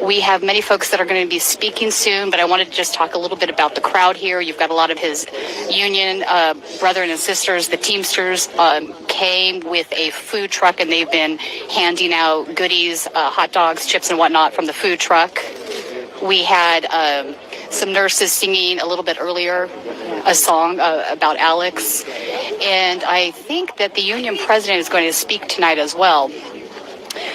We have many folks that are going to be speaking soon, but I wanted to just talk a little bit about the crowd here. You've got a lot of his union brethren and sisters. The Teamsters came with a food truck, and they've been handing out goodies, hot dogs, chips, and whatnot from the food truck. We had some nurses singing a little bit earlier a song about Alex. And I think that the union president is going to speak tonight as well.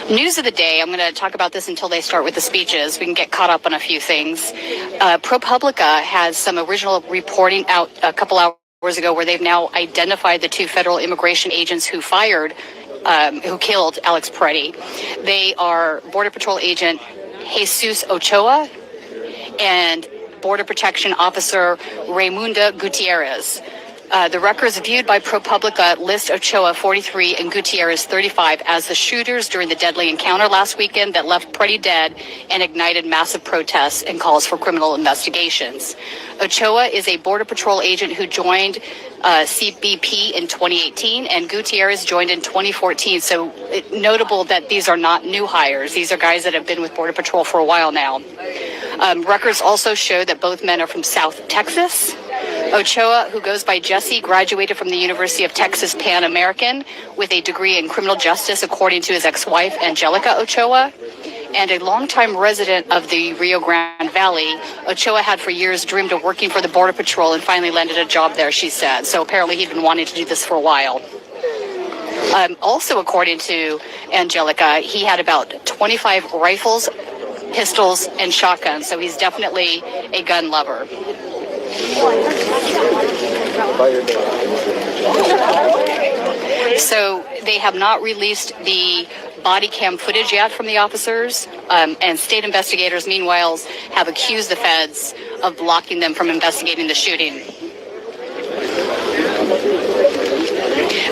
News of the day, I'm going to talk about this until they start with the speeches. We can get caught up on a few things. ProPublica has some original reporting out a couple hours ago where they've now identified the two federal immigration agents who killed Alex Pretti. They are Border Patrol agent Jesus Ochoa and Border Protection Officer Raymunda Gutierrez. The records viewed by ProPublica list Ochoa 43 and Gutierrez 35 as the shooters during the deadly encounter last weekend that left Pretti dead and ignited massive protests and calls for criminal investigations. Ochoa is a Border Patrol agent who joined CBP in 2018, and Gutierrez joined in 2014. So notable that these are not new hires. These are guys that have been with Border Patrol for a while now. Records also show that both men are from South Texas. Ochoa, who goes by Jesse, graduated from the University of Texas Pan American with a degree in criminal justice, according to his ex-wife, Angelica Ochoa. And a longtime resident of the Rio Grande Valley, Ochoa had for years dreamed of working for the Border Patrol and finally landed a job there, she said. So apparently he'd been wanting to do this for a while. Also, according to Angelica, he had about 25 rifles, pistols, and shotguns. So he's definitely a gun lover. So they have not released the body cam footage yet from the officers, and state investigators, meanwhile, have accused the feds of blocking them from investigating the shooting.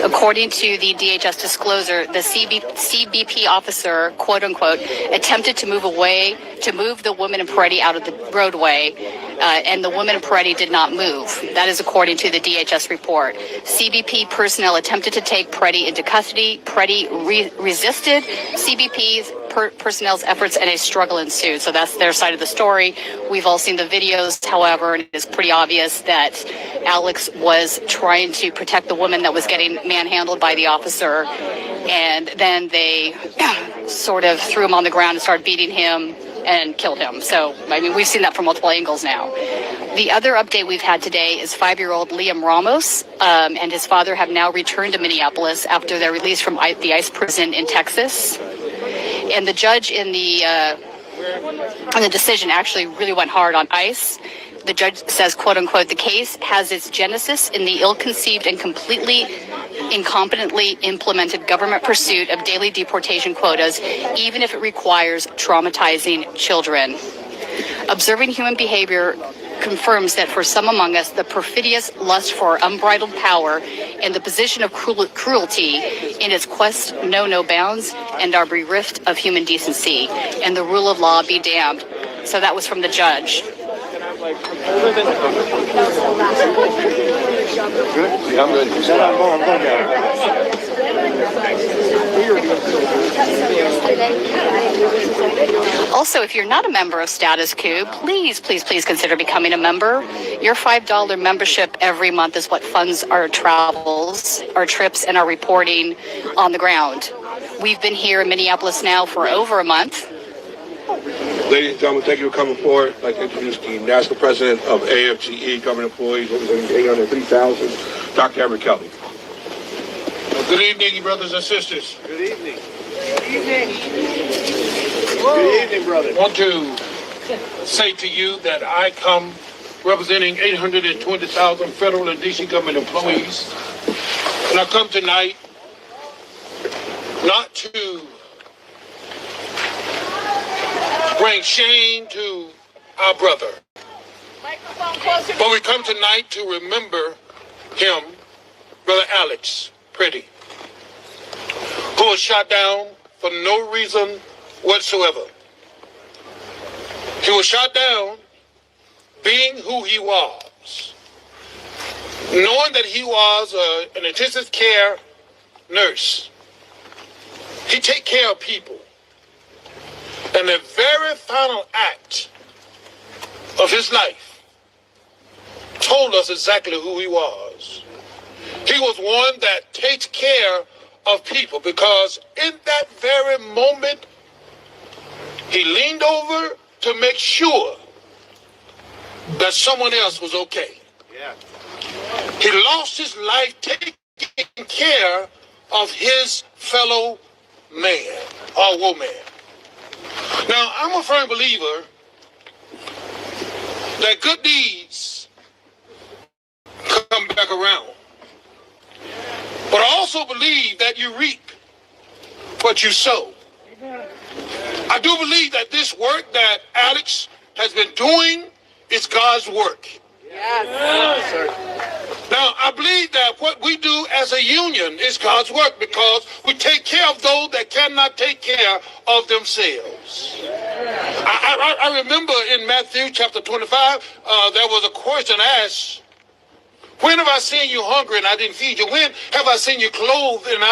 According to the DHS disclosure, the CBP officer, quote unquote, attempted to move the woman and Pretti out of the roadway, and the woman and Pretti did not move. That is according to the DHS report. CBP personnel attempted to take Pretti into custody. Pretti resisted CBP's personnel's efforts, and a struggle ensued. So that's their side of the story. We've all seen the videos, however, and it is pretty obvious that Alex was trying to protect the woman that was getting manhandled by the officer, and then they sort of threw him on the ground and started beating him and killed him. So, I mean, we've seen that from multiple angles now. The other update we've had today is 5-year-old Liam Ramos and his father have now returned to Minneapolis after their release from the ICE prison in Texas. And the judge in the decision actually really went hard on ICE. The judge says, quote unquote, the case has its genesis in the ill-conceived and completely incompetently implemented government pursuit of daily deportation quotas, even if it requires traumatizing children. Observing human behavior confirms that for some among us, the perfidious lust for unbridled power and the position of cruelty in its quest know no bounds and are bereft of human decency, and the rule of law be damned. So that was from the judge. Good? Yeah, I'm good. I'm going Also, if you're not a member of Status Coup, please consider becoming a member. Your $5 membership every month is what funds our travels, our trips, and our reporting on the ground. We've been here in Minneapolis now for over a month. Ladies and gentlemen, thank you for coming forward. I'd like to introduce the National President of AFGE, Government Employees, representing 803,000, Dr. Everett Kelly. Good evening, brothers and sisters. Good evening. Good evening. Good evening, brother. I want to say to you that I come representing 820,000 federal and D.C. government employees. And I come tonight not to bring shame to our brother, but we come tonight to remember him, Brother Alex Pretti, who was shot down for no reason whatsoever. He was shot down being who he was, knowing that he was an intensive care nurse. He take care of people. And the very final act of his life told us exactly who he was. He was one that takes care of people, because in that very moment, he leaned over to make sure that someone else was okay. Yeah. He lost his life taking care of his fellow man or woman. Now, I'm a firm believer that good deeds come back around. But I also believe that you reap what you sow. I do believe that this work that Alex has been doing is God's work. Yes, sir. Now, I believe that what we do as a union is God's work, because we take care of those that cannot take care of themselves. I remember in Matthew chapter 25, there was a question asked, when have I seen you hungry and I didn't feed you? When have I seen you clothed and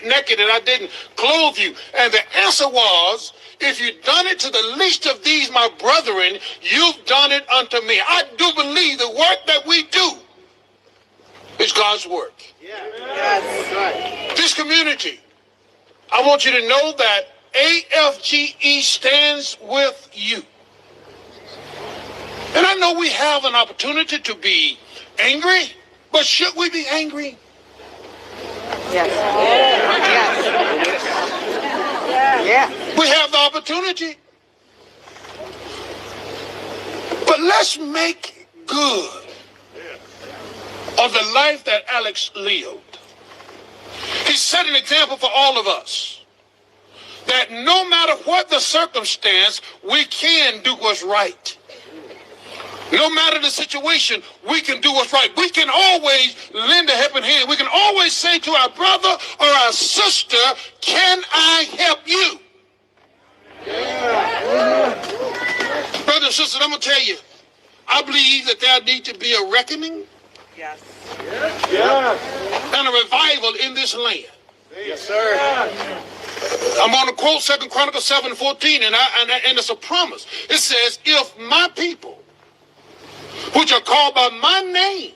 naked and I didn't clothe you? And the answer was, if you've done it to the least of these, my brethren, you've done it unto me. I do believe the work that we do is God's work. Yeah. Yes, right. This community, I want you to know that AFGE stands with you. And I know we have an opportunity to be angry, but should we be angry? Yes. Yes. Yeah. We have the opportunity. But let's make good of the life that Alex lived. He set an example for all of us, that no matter what the circumstance, we can do what's right. No matter the situation, we can do what's right. We can always lend a helping hand. We can always say to our brother or our sister, can I help you? Brothers and sisters, I'm going to tell you, I believe that there needs to be a reckoning Yes. and a revival in this land. Yes, sir. I'm going to quote 2 Chronicles 7:14, and it's a promise. It says, if my people, which are called by my name,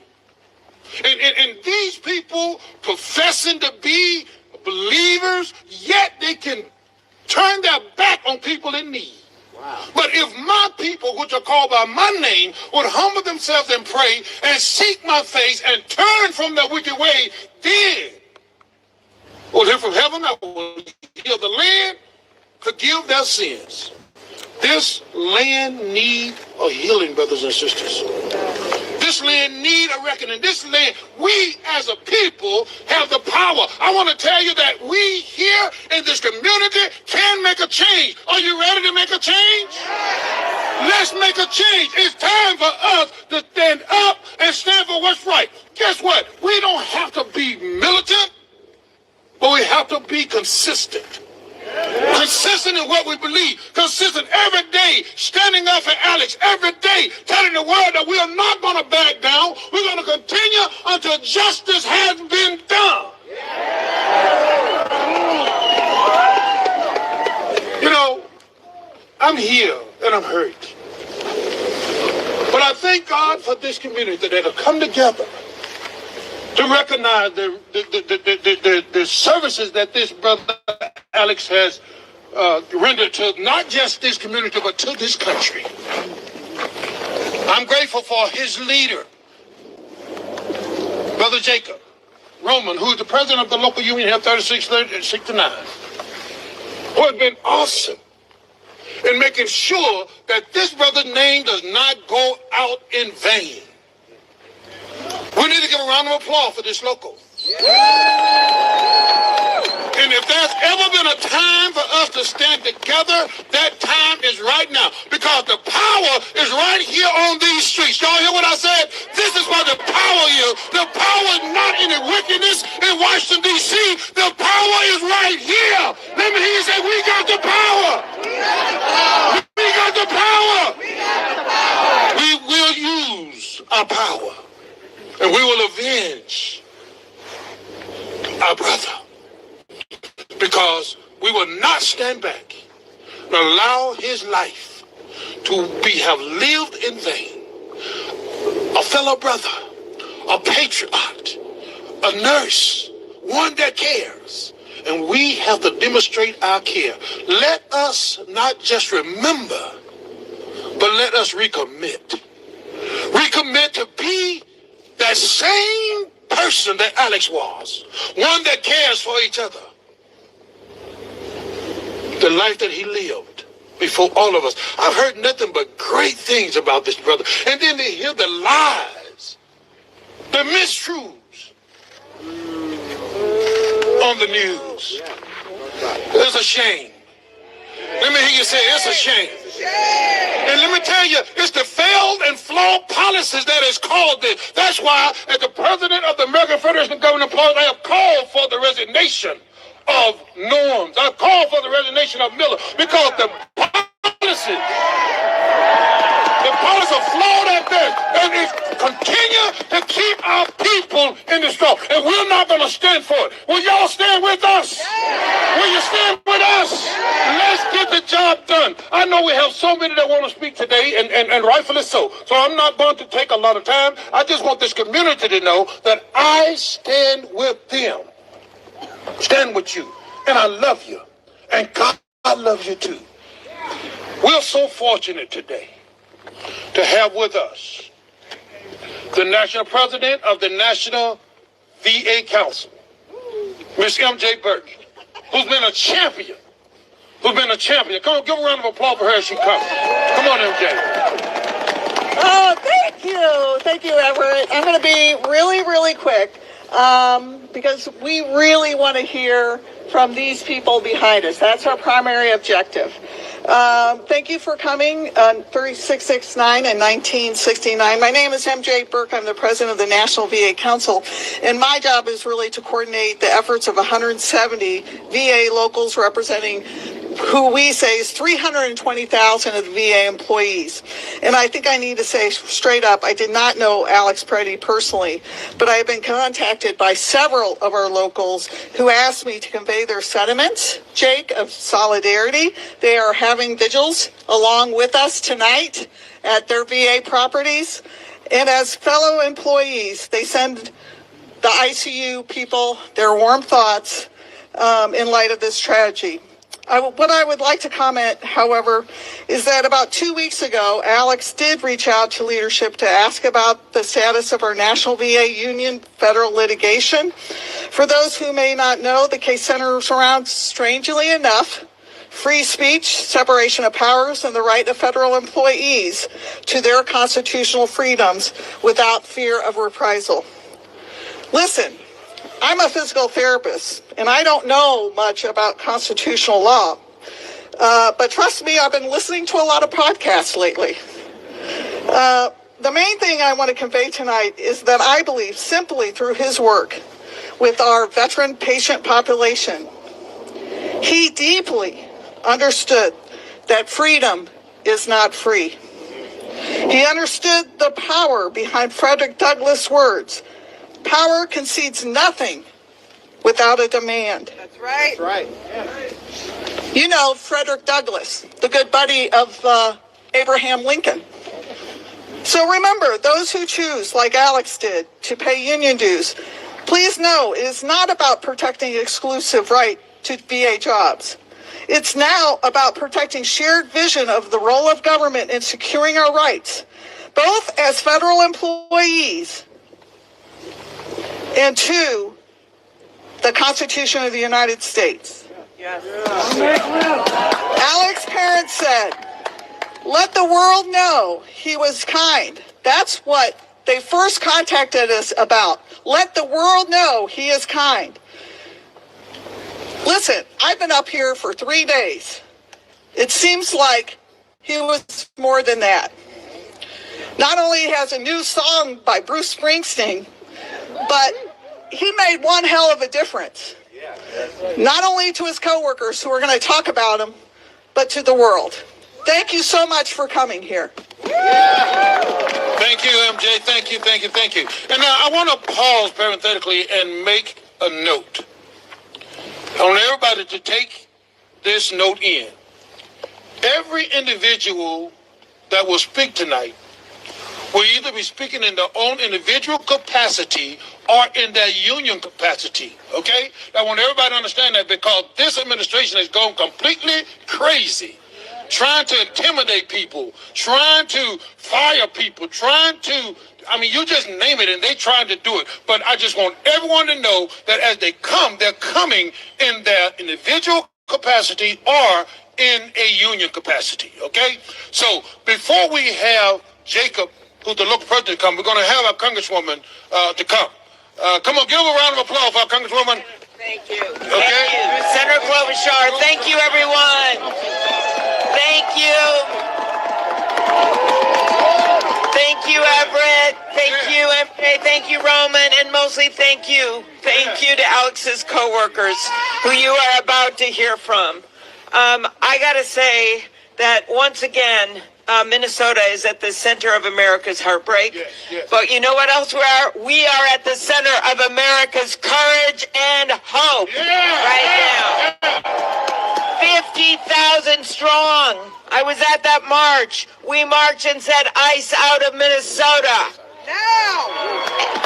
and these people professing to be believers, yet they can turn their back on people in need. Wow. But if my people, which are called by my name, would humble themselves and pray and seek my face and turn from their wicked way, then will hear from heaven, I will heal the land, forgive their sins. This land needs a healing, brothers and sisters. This land needs a reckoning. This land, we as a people have the power. I want to tell you that we here in this community can make a change. Are you ready to make a change? Let's make a change. It's time for us to stand up and stand for what's right. Guess what? We don't have to be militant, but we have to be consistent. Consistent in what we believe. Consistent every day, standing up for Alex every day, telling the world that we are not going to back down. We're going to continue until justice has been done. You know, I'm here and I'm hurt. But I thank God for this community that have come together to recognize the services that this brother Alex has rendered to not just this community, but to this country. I'm grateful for his leader, Brother Jacob Roman, who is the president of the local union here, 3669, who has been awesome in making sure that this brother's name does not go out in vain. We need to give a round of applause for this local. And if there's ever been a time for us to stand together, that time is right now. Because the power is right here on these streets. Y'all hear what I said? This is where the power is. The power is not in the wickedness in Washington, D.C. The power is right here. Let me hear you say, we got the power. We got the power. We will use our power. And we will avenge our brother. Because we will not stand back. allow his life to have lived in vain. A fellow brother, a patriot, a nurse, one that cares. And we have to demonstrate our care. Let us not just remember, but let us recommit. Recommit to be that same person that Alex was. One that cares for each other. The life that he lived before all of us. I've heard nothing but great things about this brother. And then to hear the lies, the mistruths on the news. It's a shame. Let me hear you say it's a shame. And let me tell you, it's the failed and flawed policies that has caused this. That's why, as the president of the American Federation of Government Employees, I have called for the resignation of Norms. I've called for the resignation of Miller because the policies are flawed at best, and it continue to keep our people in the struggle. And we're not going to stand for it. Will y'all stand with us? Will you stand with us? Let's get the job done. I know we have so many that want to speak today, and rightfully so. So I'm not going to take a lot of time. I just want this community to know that I stand with them. Stand with you. And I love you. And God loves you too. We're so fortunate today to have with us the national president of the National VA Council, Miss M.J. Burke, who's been a champion. Come on, give a round of applause for her as she comes. Come on, M.J. Oh, thank you. Thank you, Everett. I'm going to be really, really quick because we really want to hear from these people behind us. That's our primary objective. Thank you for coming on 3669 and 1969. My name is MJ Burke. I'm the president of the National VA Council, and my job is really to coordinate the efforts of 170 VA locals representing who we say is 320,000 of the VA employees. And I think I need to say straight up, I did not know Alex Pretti personally, but I have been contacted by several of our locals who asked me to convey their sentiments, Jake, of solidarity. They are having vigils along with us tonight at their VA properties. And as fellow employees, they send the ICU people their warm thoughts in light of this tragedy. What I would like to comment, however, is that about 2 weeks ago, Alex did reach out to leadership to ask about the status of our National VA Union federal litigation. For those who may not know, the case centers around, strangely enough, free speech, separation of powers, and the right of federal employees to their constitutional freedoms without fear of reprisal. Listen, I'm a physical therapist, and I don't know much about constitutional law. But trust me, I've been listening to a lot of podcasts lately. The main thing I want to convey tonight is that I believe simply through his work with our veteran patient population, he deeply understood that freedom is not free. He understood the power behind Frederick Douglass' words. Power concedes nothing without a demand. That's right. That's right. Yeah. You know Frederick Douglass, the good buddy of Abraham Lincoln. So remember, those who choose, like Alex did, to pay union dues, please know it is not about protecting exclusive right to VA jobs. It's now about protecting shared vision of the role of government in securing our rights, both as federal employees and two, the Constitution of the United States. Yes. Alex's parents said, let the world know he was kind. That's what they first contacted us about. Let the world know he is kind. Listen, I've been up here for 3 days. It seems like he was more than that. Not only has a new song by Bruce Springsteen, but he made one hell of a difference. Not only to his coworkers who are going to talk about him, but to the world. Thank you so much for coming here. Thank you, MJ. Thank you. And now I want to pause parenthetically and make a note. I want everybody to take this note in. Every individual that will speak tonight will either be speaking in their own individual capacity or in their union capacity, okay? I want everybody to understand that, because this administration has gone completely crazy, trying to intimidate people, trying to fire people, you just name it and they trying to do it. But I just want everyone to know that as they come, they're coming in their individual capacity or in a union capacity, okay? So before we have Jacob, who's the local president, come, we're going to have our congresswoman to come. Come on, give her a round of applause for our congresswoman. Thank you. Okay. Thank you. Senator Klobuchar, thank you, everyone. Thank you. Thank you, Everett. Thank you, MJ. Thank you, Roman. And mostly thank you. Thank you to Alex's co-workers, who you are about to hear from. I got to say that once again, Minnesota is at the center of America's heartbreak. Yes, yes. But you know what else we are? We are at the center of America's courage and hope right now. 50,000 strong. I was at that march. We marched and said, ICE out of Minnesota. Now!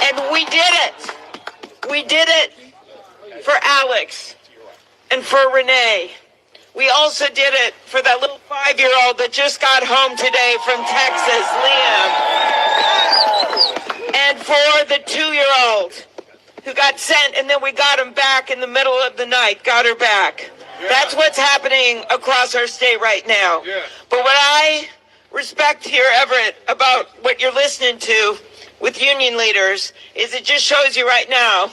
And we did it. We did it for Alex and for Renee. We also did it for that little 5-year-old that just got home today from Texas, Liam. And for the 2-year-old who got sent, and then we got him back in the middle of the night, got her back. Yeah. That's what's happening across our state right now. Yeah. But what I respect here, Everett, about what you're listening to with union leaders is it just shows you right now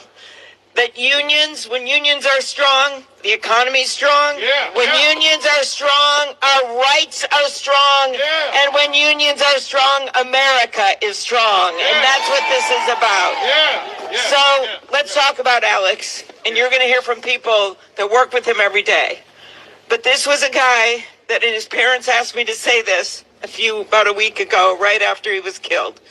that unions, when unions are strong, the economy's strong. Yeah, when unions are strong, our rights are strong. Yeah. And when unions are strong, America is strong. Yeah. And that's what this is about. Yeah. Yeah. So let's talk about Alex. And you're going to hear from people that work with him every day. But this was a guy that his parents asked me to say this about a week ago, right after he was killed.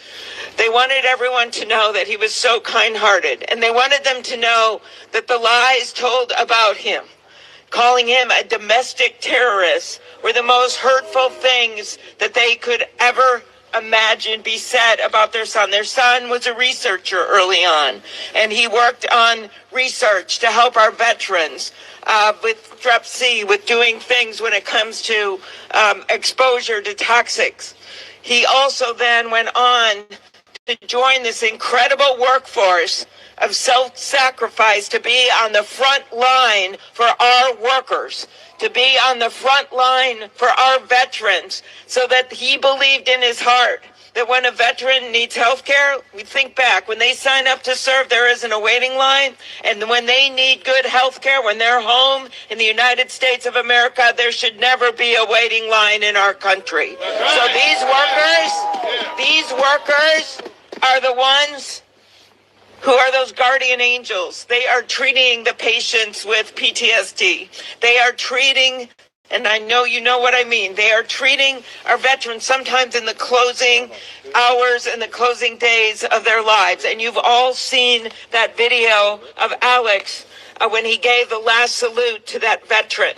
They wanted everyone to know that he was so kind-hearted, and they wanted them to know that the lies told about him, calling him a domestic terrorist, were the most hurtful things that they could ever imagine be said about their son. Their son was a researcher early on, and he worked on research to help our veterans with Strep C, with doing things when it comes to exposure to toxics. He also then went on to join this incredible workforce of self-sacrifice to be on the front line for our workers, to be on the front line for our veterans, so that he believed in his heart that when a veteran needs health care, we think back, when they sign up to serve, there isn't a waiting line. And when they need good health care, when they're home in the United States of America, there should never be a waiting line in our country. So these workers are the ones who are those guardian angels. They are treating the patients with PTSD. They are treating, and I know you know what I mean, they are treating our veterans sometimes in the closing hours and the closing days of their lives. And you've all seen that video of Alex when he gave the last salute to that veteran.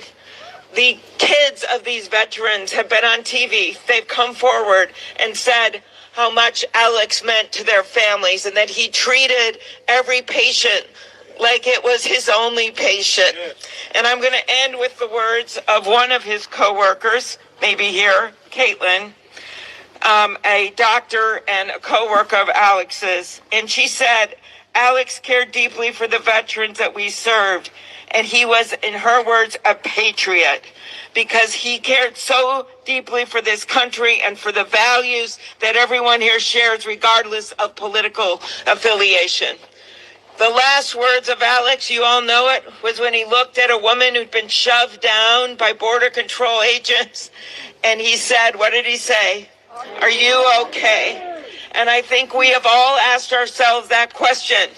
The kids of these veterans have been on TV. They've come forward and said how much Alex meant to their families, and that he treated every patient like it was his only patient. And I'm going to end with the words of one of his co-workers, maybe here, Caitlin, a doctor and a co-worker of Alex's. And she said, Alex cared deeply for the veterans that we served. And he was, in her words, a patriot, because he cared so deeply for this country and for the values that everyone here shares, regardless of political affiliation. The last words of Alex, you all know it, was when he looked at a woman who'd been shoved down by border control agents, and he said, what did he say? Are you okay? And I think we have all asked ourselves that question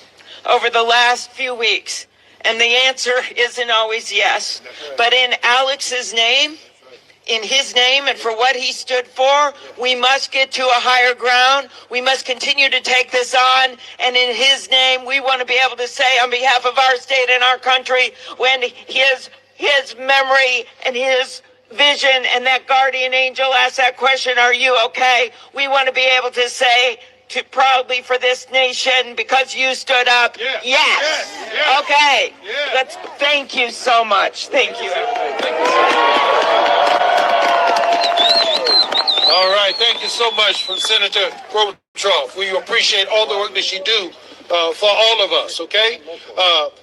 over the last few weeks. And the answer isn't always yes. But in Alex's name, in his name, and for what he stood for, we must get to a higher ground. We must continue to take this on. And in his name, we want to be able to say on behalf of our state and our country, when his memory and his vision and that guardian angel asks that question, are you okay? We want to be able to say to proudly for this nation, because you stood up, yes. Yes. Okay. Yes. Thank you so much. Thank you. All right, thank you so much from Senator Gorbachev. We appreciate all the work that she do for all of us, okay?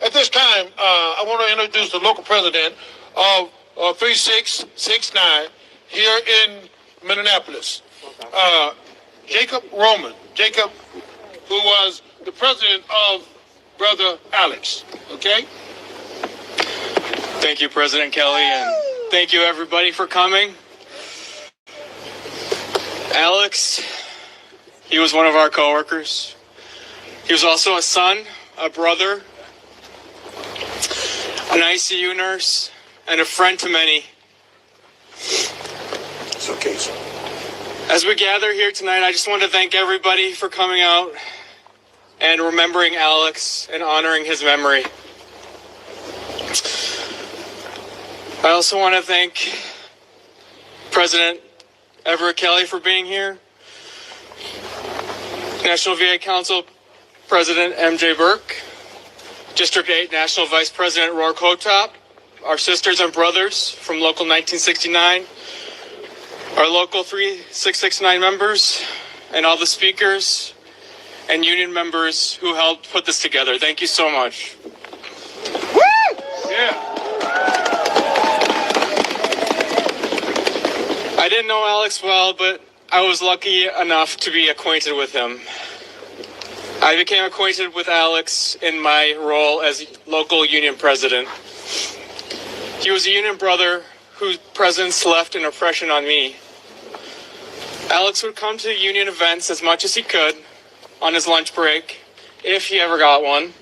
At this time, I want to introduce the local president of 3669 here in Minneapolis, Jacob Roman. Jacob, who was the president of Brother Alex, okay? Thank you, President Kelly, and thank you, everybody, for coming. Alex, he was one of our coworkers. He was also a son, a brother, an ICU nurse, and a friend to many. It's okay, sir. As we gather here tonight, I just want to thank everybody for coming out and remembering Alex and honoring his memory. I also want to thank President Everett Kelly for being here, National VA Council President MJ Burke, District 8 National Vice President Rourke Hotop, our sisters and brothers from Local 1969, our Local 3669 members, and all the speakers and union members who helped put this together. Thank you so much. Woo! Yeah. I didn't know Alex well, but I was lucky enough to be acquainted with him. I became acquainted with Alex in my role as local union president. He was a union brother whose presence left an impression on me. Alex would come to union events as much as he could on his lunch break, if he ever got one,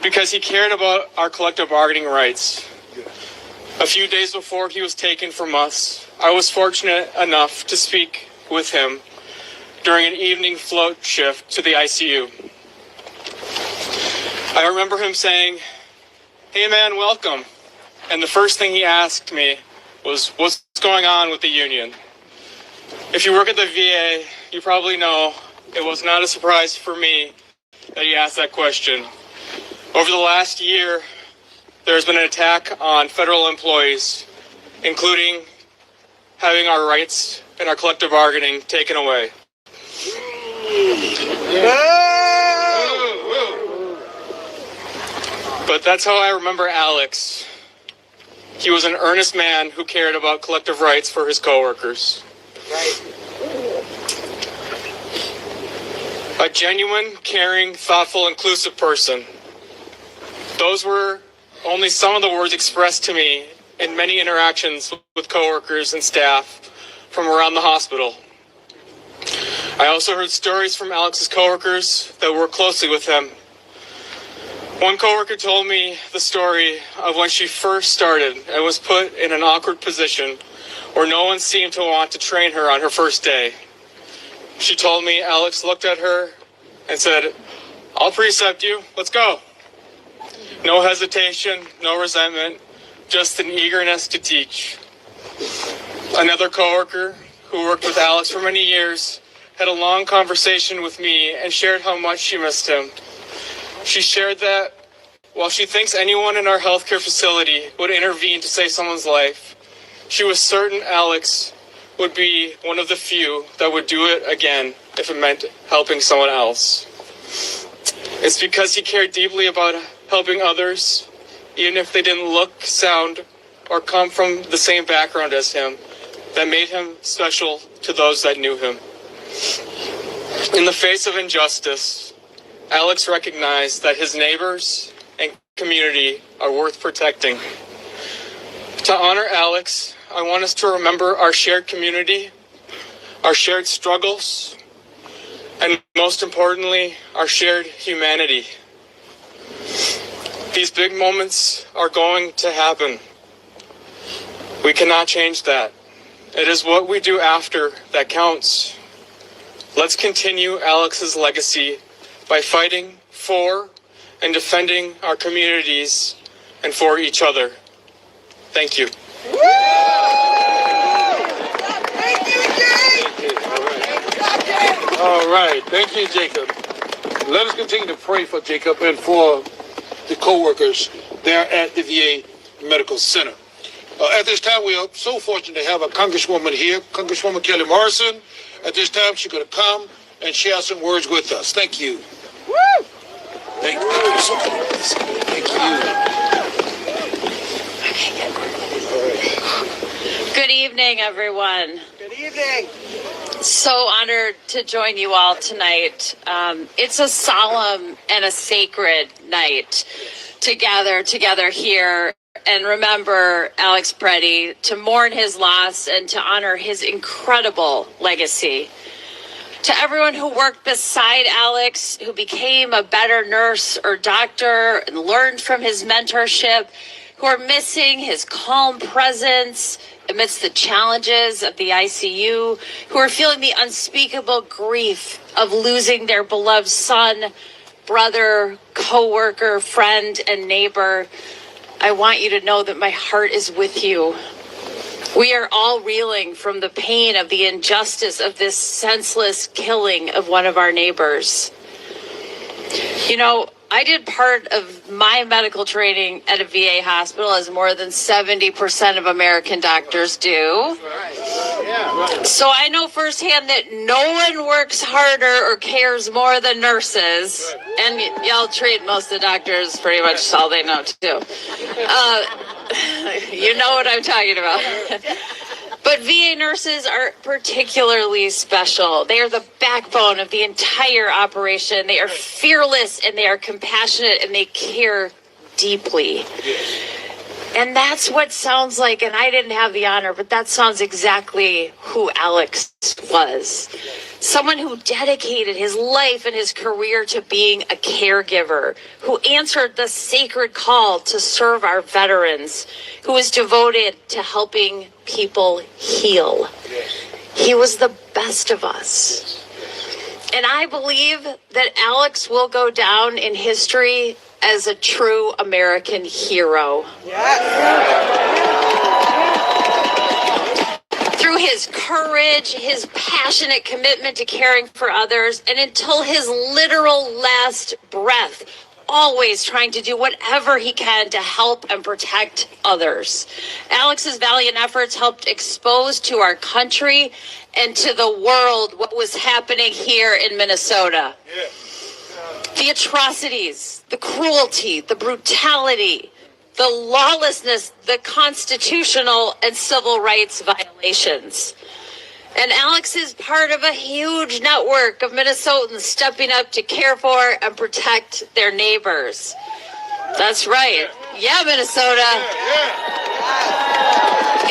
because he cared about our collective bargaining rights. A few days before he was taken from us, I was fortunate enough to speak with him during an evening float shift to the ICU. I remember him saying, "Hey man, welcome." And the first thing he asked me was, "What's going on with the union?" If you work at the VA, you probably know it was not a surprise for me that he asked that question. Over the last year, there's been an attack on federal employees, including having our rights and our collective bargaining taken away. But that's how I remember Alex. He was an earnest man who cared about collective rights for his coworkers. A genuine, caring, thoughtful, inclusive person. Those were only some of the words expressed to me in many interactions with coworkers and staff from around the hospital. I also heard stories from Alex's coworkers that worked closely with him. One coworker told me the story of when she first started and was put in an awkward position where no one seemed to want to train her on her first day. She told me Alex looked at her and said, "I'll precept you, let's go." No hesitation, no resentment, just an eagerness to teach. Another coworker who worked with Alex for many years had a long conversation with me and shared how much she missed him. She shared that while she thinks anyone in our healthcare facility would intervene to save someone's life, she was certain Alex would be one of the few that would do it again if it meant helping someone else. It's because he cared deeply about helping others, even if they didn't look, sound, or come from the same background as him, that made him special to those that knew him. In the face of injustice, Alex recognized that his neighbors and community are worth protecting. To honor Alex, I want us to remember our shared community, our shared struggles, and most importantly, our shared humanity. These big moments are going to happen. We cannot change that. It is what we do after that counts. Let's continue Alex's legacy by fighting for and defending our communities and for each other. Thank you. All right. Thank you, Jacob. Let us continue to pray for Jacob and for the co-workers there at the VA Medical Center. At this time, we are so fortunate to have a congresswoman here, Congresswoman Kelly Morrison. At this time, she's going to come and share some words with us. Thank you. Woo! Thank you. Thank you. Good evening, everyone. Good evening. So honored to join you all tonight. It's a solemn and a sacred night to gather together here and remember Alex Pretti, to mourn his loss and to honor his incredible legacy. To everyone who worked beside Alex, who became a better nurse or doctor and learned from his mentorship, who are missing his calm presence amidst the challenges of the ICU, who are feeling the unspeakable grief of losing their beloved son, brother, co-worker, friend, and neighbor, I want you to know that my heart is with you. We are all reeling from the pain of the injustice of this senseless killing of one of our neighbors. You know, I did part of my medical training at a VA hospital, as more than 70% of American doctors do. So I know firsthand that no one works harder or cares more than nurses. And y'all treat most of the doctors pretty much all they know too. You know what I'm talking about. But VA nurses are particularly special. They are the backbone of the entire operation. They are fearless and they are compassionate and they care deeply. And that's what sounds like, and I didn't have the honor, but that sounds exactly who Alex was. Someone who dedicated his life and his career to being a caregiver, who answered the sacred call to serve our veterans, who was devoted to helping people heal. He was the best of us. And I believe that Alex will go down in history as a true American hero. Through his courage, his passionate commitment to caring for others, and until his literal last breath, always trying to do whatever he can to help and protect others. Alex's valiant efforts helped expose to our country and to the world what was happening here in Minnesota. The atrocities, the cruelty, the brutality, the lawlessness, the constitutional and civil rights violations. And Alex is part of a huge network of Minnesotans stepping up to care for and protect their neighbors. That's right. Yeah, Minnesota.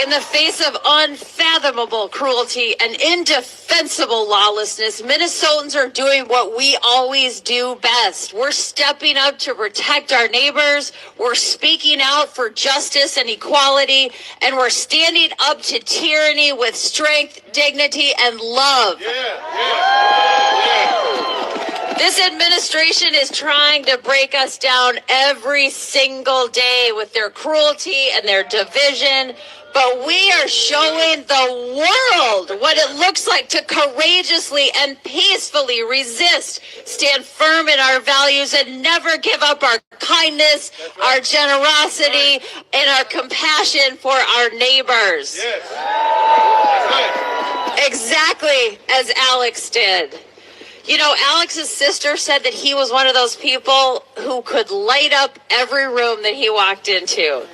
In the face of unfathomable cruelty and indefensible lawlessness, Minnesotans are doing what we always do best. We're stepping up to protect our neighbors. We're speaking out for justice and equality. And we're standing up to tyranny with strength, dignity, and love. This administration is trying to break us down every single day with their cruelty and their division. But we are showing the world what it looks like to courageously and peacefully resist, stand firm in our values, and never give up our kindness, our generosity, and our compassion for our neighbors. Exactly as Alex did. You know, Alex's sister said that he was one of those people who could light up every room that he walked into.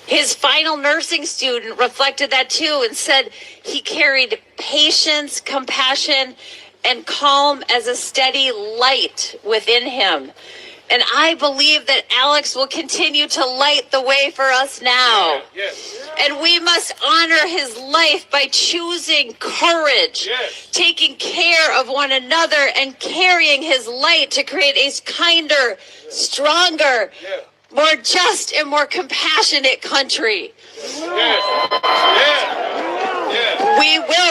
His final nursing student reflected that too and said he carried patience, compassion, and calm as a steady light within him. And I believe that Alex will continue to light the way for us now. And we must honor his life by choosing courage, taking care of one another, and carrying his light to create a kinder, stronger, more just and more compassionate country.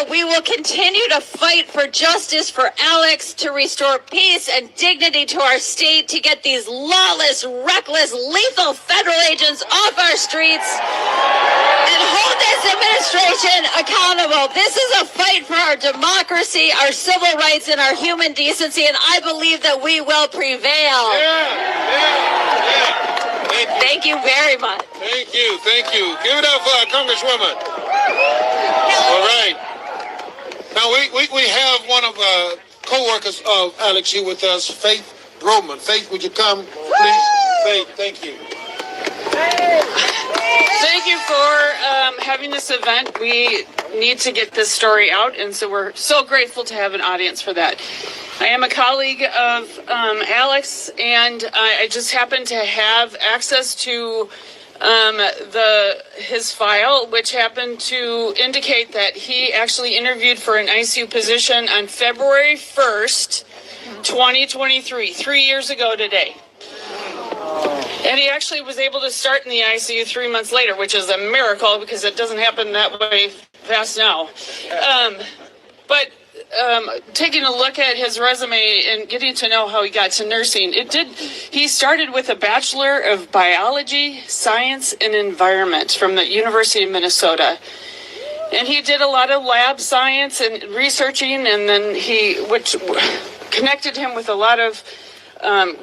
We will continue to fight for justice for Alex, to restore peace and dignity to our state, to get these lawless, reckless, lethal federal agents off our streets, and hold this administration accountable. This is a fight for our democracy, our civil rights, and our human decency, and I believe that we will prevail. Thank you very much. Thank you. Give it up for our Congresswoman. All right. Now we have one of our co-workers of Alex here with us, Faith Roman. Faith, would you come, please? Faith, thank you. Thank you for having this event. We need to get this story out, and so we're so grateful to have an audience for that. I am a colleague of Alex, and I just happen to have access to his file, which happened to indicate that he actually interviewed for an ICU position on February 1st, 2023, 3 years ago today. And he actually was able to start in the ICU 3 months later, which is a miracle because it doesn't happen that way fast now. But taking a look at his resume and getting to know how he got to nursing, he started with a Bachelor of Biology, Science, and Environment from the University of Minnesota. And he did a lot of lab science and researching, and then which connected him with a lot of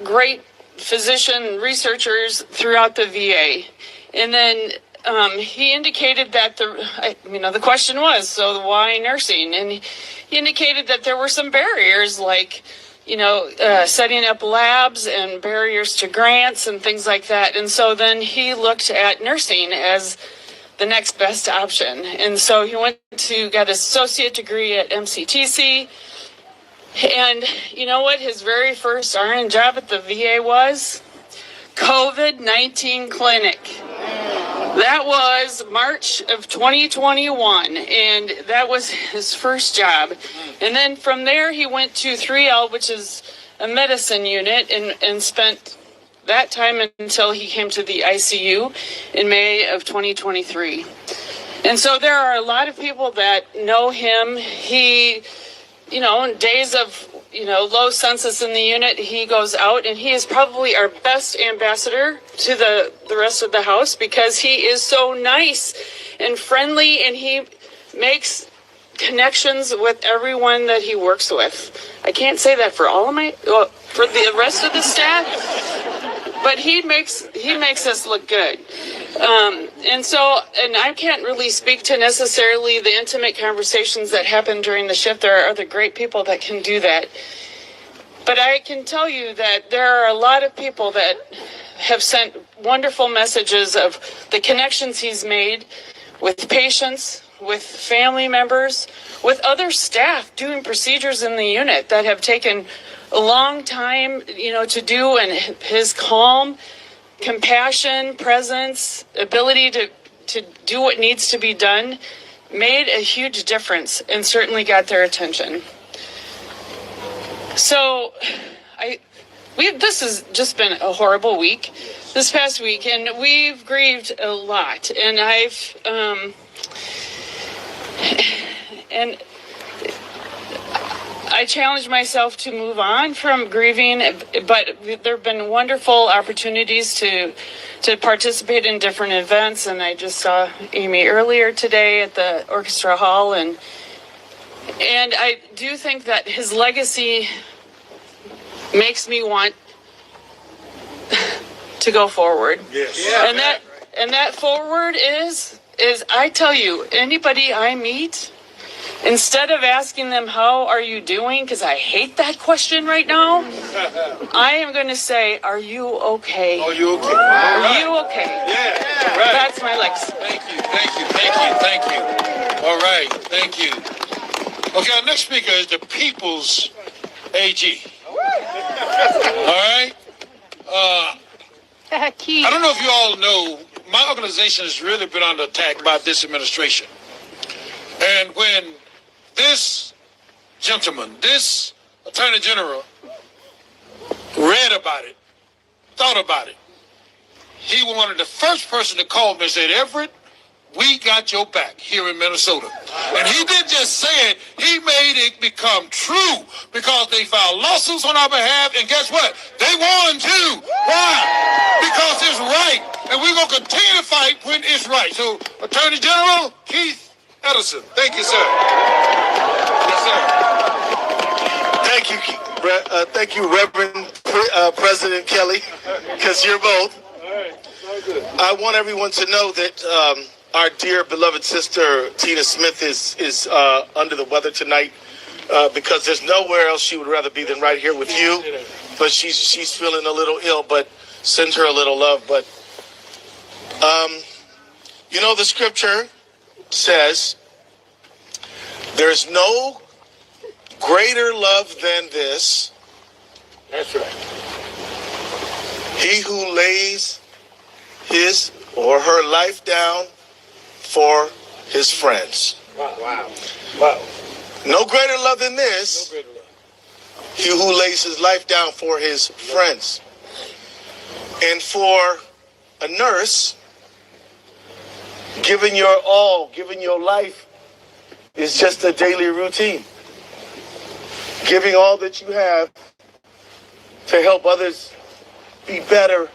great physician researchers throughout the VA. And then he indicated that the question was, so why nursing? And he indicated that there were some barriers, like, setting up labs and barriers to grants and things like that. And so then he looked at nursing as the next best option. And so he got his associate degree at MCTC. And you know what his very first RN job at the VA was? COVID-19 clinic. That was March of 2021, and that was his first job. And then from there, he went to 3L, which is a medicine unit, and spent that time until he came to the ICU in May of 2023. And so there are a lot of people that know him. He, in days of low census in the unit, he goes out, and he is probably our best ambassador to the rest of the House because he is so nice and friendly, and he makes connections with everyone that he works with. I can't say that for for the rest of the staff, but he makes us look good. And I can't really speak to necessarily the intimate conversations that happen during the shift. There are other great people that can do that. But I can tell you that there are a lot of people that have sent wonderful messages of the connections he's made with patients, with family members, with other staff doing procedures in the unit that have taken a long time, to do, and his calm, compassion, presence, ability to do what needs to be done made a huge difference and certainly got their attention. So this has just been a horrible week this past week, and we've grieved a lot, and I challenge myself to move on from grieving, but there have been wonderful opportunities to participate in different events, and I just saw Amy earlier today at the Orchestra Hall, and I do think that his legacy makes me want to go forward. Yes. Yeah. And that forward is I tell you, anybody I meet, instead of asking them, how are you doing? Because I hate that question right now. I am going to say, are you okay? Are you okay? Are you okay? Yeah. Right. That's my legacy. Thank you. All right. Thank you. Okay, our next speaker is the People's AG. All right. I don't know if you all know, my organization has really been under attack by this administration. And when this gentleman, this Attorney General, read about it, thought about it, he was one of the first person to call me and said, Everett, we got your back here in Minnesota. And he didn't just say it, he made it become true because they filed lawsuits on our behalf, and guess what? They won too. Why? Because it's right. And we're going to continue to fight when it's right. So, Attorney General Keith Edison, thank you, sir. Yes, sir. Thank you, Reverend President Kelly, because you're both. I want everyone to know that our dear beloved sister Tina Smith is under the weather tonight because there's nowhere else she would rather be than right here with you. But she's feeling a little ill. But send her a little love. But you know, the scripture says there's no greater love than this. That's right. He who lays his or her life down for his friends. Wow. No greater love than this. No greater love. He who lays his life down for his friends. And for a nurse, giving your all, giving your life is just a daily routine. Giving all that you have to help others be better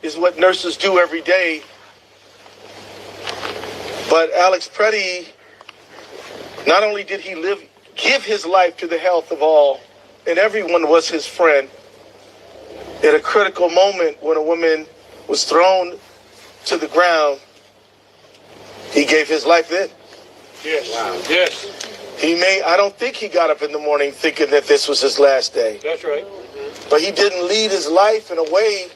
is what nurses do every day. But Alex Pretti, not only did he give his life to the health of all, and everyone was his friend, at a critical moment when a woman was thrown to the ground, he gave his life then. Yes. Wow. Yes. I don't think he got up in the morning thinking that this was his last day. That's right. But he didn't lead his life in a way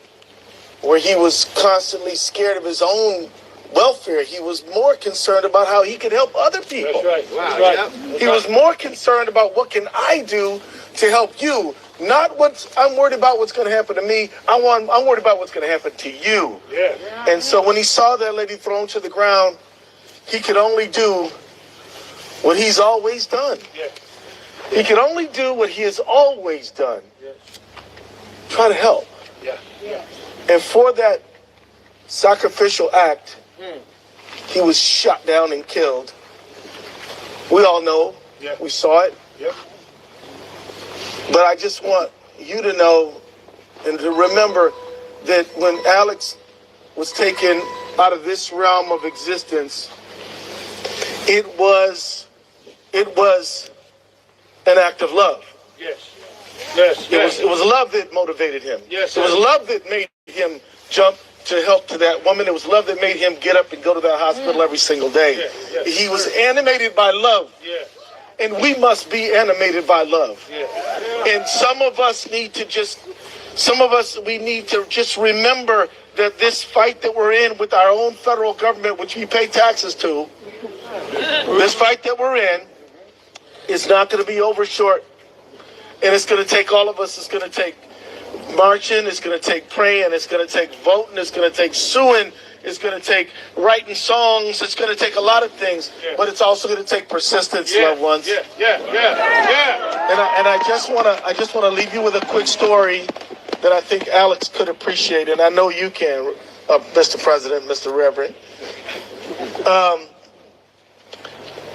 where he was constantly scared of his own welfare. He was more concerned about how he could help other people. That's right. Wow. Right. Yeah. He was more concerned about what can I do to help you. Not I'm worried about what's going to happen to me. I'm worried about what's going to happen to you. Yeah. And so when he saw that lady thrown to the ground, he could only do what he's always done. Yeah. He could only do what he has always done. Yeah. Try to help. Yeah. Yeah. And for that sacrificial act, he was shot down and killed. We all know. Yeah. We saw it. Yeah. But I just want you to know and to remember that when Alex was taken out of this realm of existence, it was an act of love. Yes. Yes. Yes. It was love that motivated him. Yes. It was love that made him jump to help to that woman. It was love that made him get up and go to that hospital every single day. Yeah. Yeah. He was animated by love. Yeah. And we must be animated by love. Yeah. And some of us need to just remember that this fight that we're in with our own federal government, which we pay taxes to, this fight that we're in is not going to be over short. And it's going to take all of us. It's going to take marching. It's going to take praying. It's going to take voting. It's going to take suing. It's going to take writing songs. It's going to take a lot of things. Yeah. But it's also going to take persistence, loved ones. Yeah. And I just want to leave you with a quick story that I think Alex could appreciate, and I know you can, Mr. President, Mr. Reverend.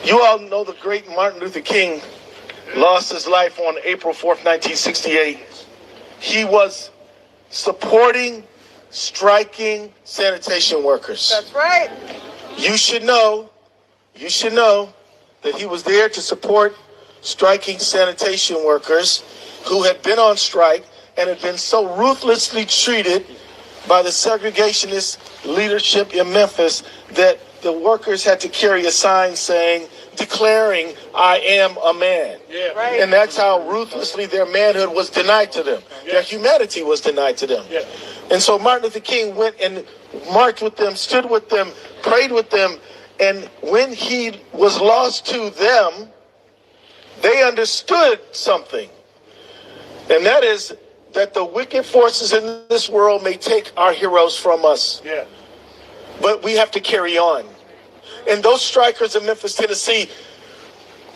You all know the great Martin Luther King lost his life on April 4th, 1968. He was supporting striking sanitation workers. That's right. You should know that he was there to support striking sanitation workers who had been on strike and had been so ruthlessly treated by the segregationist leadership in Memphis that the workers had to carry a sign declaring, "I am a man." Yeah. Right. And that's how ruthlessly their manhood was denied to them. Yeah. Their humanity was denied to them. Yeah. And so Martin Luther King went and marched with them, stood with them, prayed with them. And when he was lost to them, they understood something. And that is that the wicked forces in this world may take our heroes from us. Yeah. But we have to carry on. And those strikers in Memphis, Tennessee,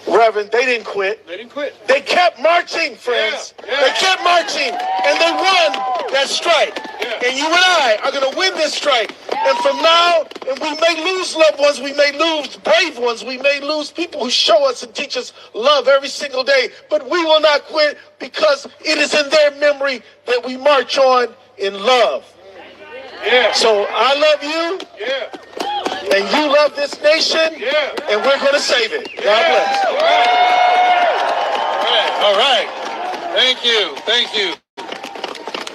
Reverend, they didn't quit. They didn't quit. They kept marching, friends. Yeah. They kept marching, and they won that strike. Yeah. And you and I are going to win this strike. And from now, and we may lose loved ones, we may lose brave ones, we may lose people who show us and teach us love every single day, but we will not quit because it is in their memory that we march on in love. Yeah. So I love you, Yeah. and you love this nation, Yeah. and we're going to save it. God bless. All right. Thank you. Thank you.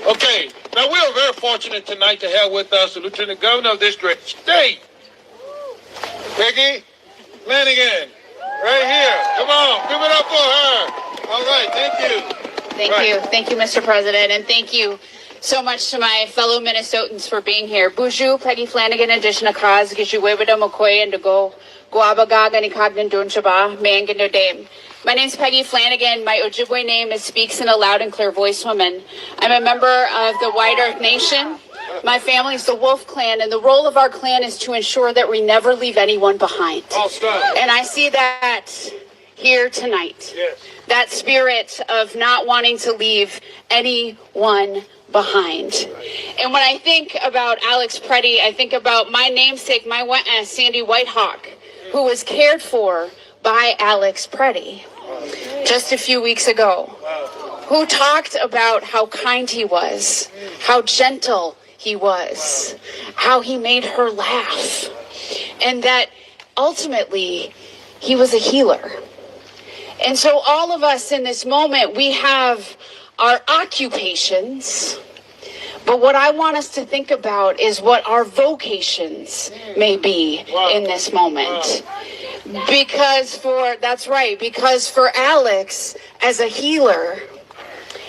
Okay. Now, we are very fortunate tonight to have with us the Lieutenant Governor of this great state, Peggy Flanagan, right here. Come on. Give it up for her. All right. Thank you. Thank you. Thank you, Mr. President. And thank you so much to my fellow Minnesotans for being here. Buju, Peggy Flanagan, addition Kaz, Gishuwebida Mokoy, and to go Guabagaga ni Kagnan Dunchaba, Mangan Dame. My name is Peggy Flanagan. My Ojibwe name is Speaks in a Loud and Clear Voice Woman. I'm a member of the White Earth Nation. My family is the Wolf Clan, and the role of our clan is to ensure that we never leave anyone behind. And I see that here tonight. Yes. That spirit of not wanting to leave anyone behind. And when I think about Alex Pretti, I think about my namesake, my Sandy Whitehawk, who was cared for by Alex Pretti just a few weeks ago, who talked about how kind he was, how gentle he was, how he made her laugh, and that ultimately he was a healer. And so all of us in this moment, we have our occupations, but what I want us to think about is what our vocations may be in this moment. Because for Alex, as a healer,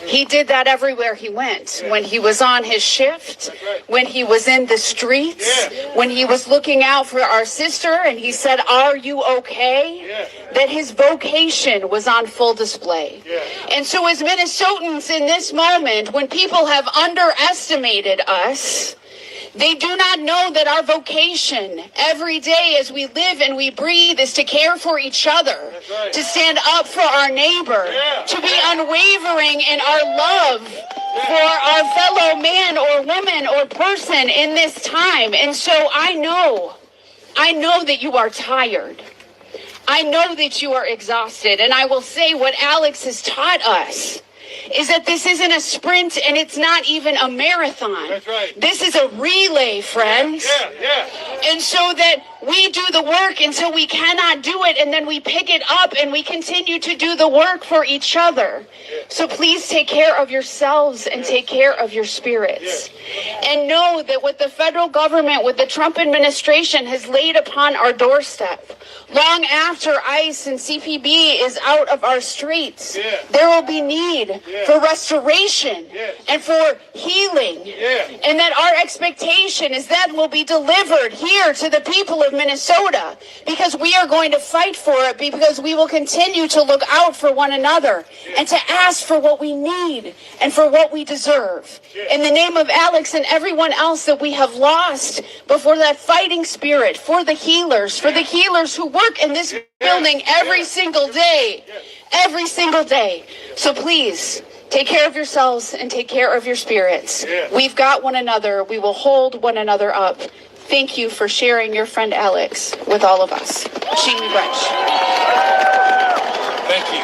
he did that everywhere he went. When he was on his shift, when he was in the streets, when he was looking out for our sister and he said, "Are you okay?" That his vocation was on full display. And so as Minnesotans in this moment, when people have underestimated us, they do not know that our vocation every day as we live and we breathe is to care for each other, to stand up for our neighbor, to be unwavering in our love for our fellow man or woman or person in this time. And so I know that you are tired. I know that you are exhausted. And I will say what Alex has taught us is that this isn't a sprint and it's not even a marathon. That's right. This is a relay, friends. And so that we do the work until we cannot do it, and then we pick it up and we continue to do the work for each other. So please take care of yourselves and take care of your spirits. And know that what the federal government, what the Trump administration has laid upon our doorstep, long after ICE and CPB is out of our streets, there will be need for restoration and for healing. And that our expectation is that will be delivered here to the people of Minnesota, because we are going to fight for it, because we will continue to look out for one another and to ask for what we need and for what we deserve. In the name of Alex and everyone else that we have lost, but for that fighting spirit, for the healers who work in this building every single day. So please, take care of yourselves and take care of your spirits. We've got one another. We will hold one another up. Thank you for sharing your friend Alex with all of us. Shimi Brunch. Thank you.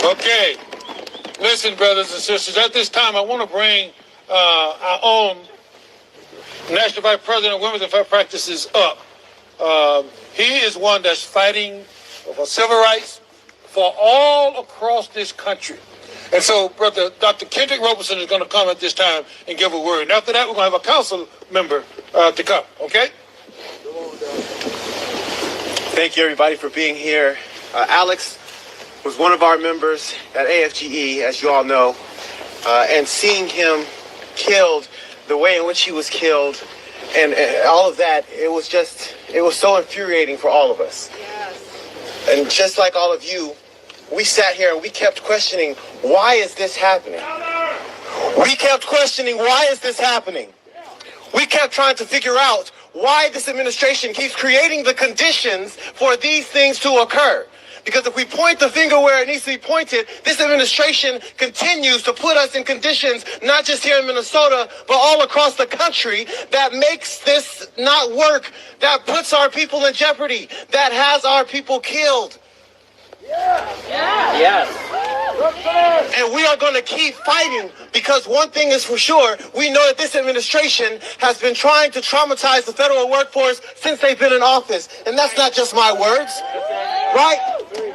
Okay. Listen, brothers and sisters, at this time, I want to bring our own National Vice President of Women's Affairs Practices up. He is one that's fighting for civil rights for all across this country. And so, Brother Dr. Kendrick Robertson is going to come at this time and give a word. And after that, we're going to have a council member to come, okay? Thank you, everybody, for being here. Alex was one of our members at AFGE, as you all know, and seeing him killed, the way in which he was killed, and all of that, it was so infuriating for all of us. And just like all of you, we sat here and we kept questioning, why is this happening? We kept questioning, why is this happening? We kept trying to figure out why this administration keeps creating the conditions for these things to occur. Because if we point the finger where it needs to be pointed, this administration continues to put us in conditions, not just here in Minnesota, but all across the country, that makes this not work, that puts our people in jeopardy, that has our people killed. Yes. And we are going to keep fighting, because one thing is for sure, we know that this administration has been trying to traumatize the federal workforce since they've been in office. And that's not just my words, right?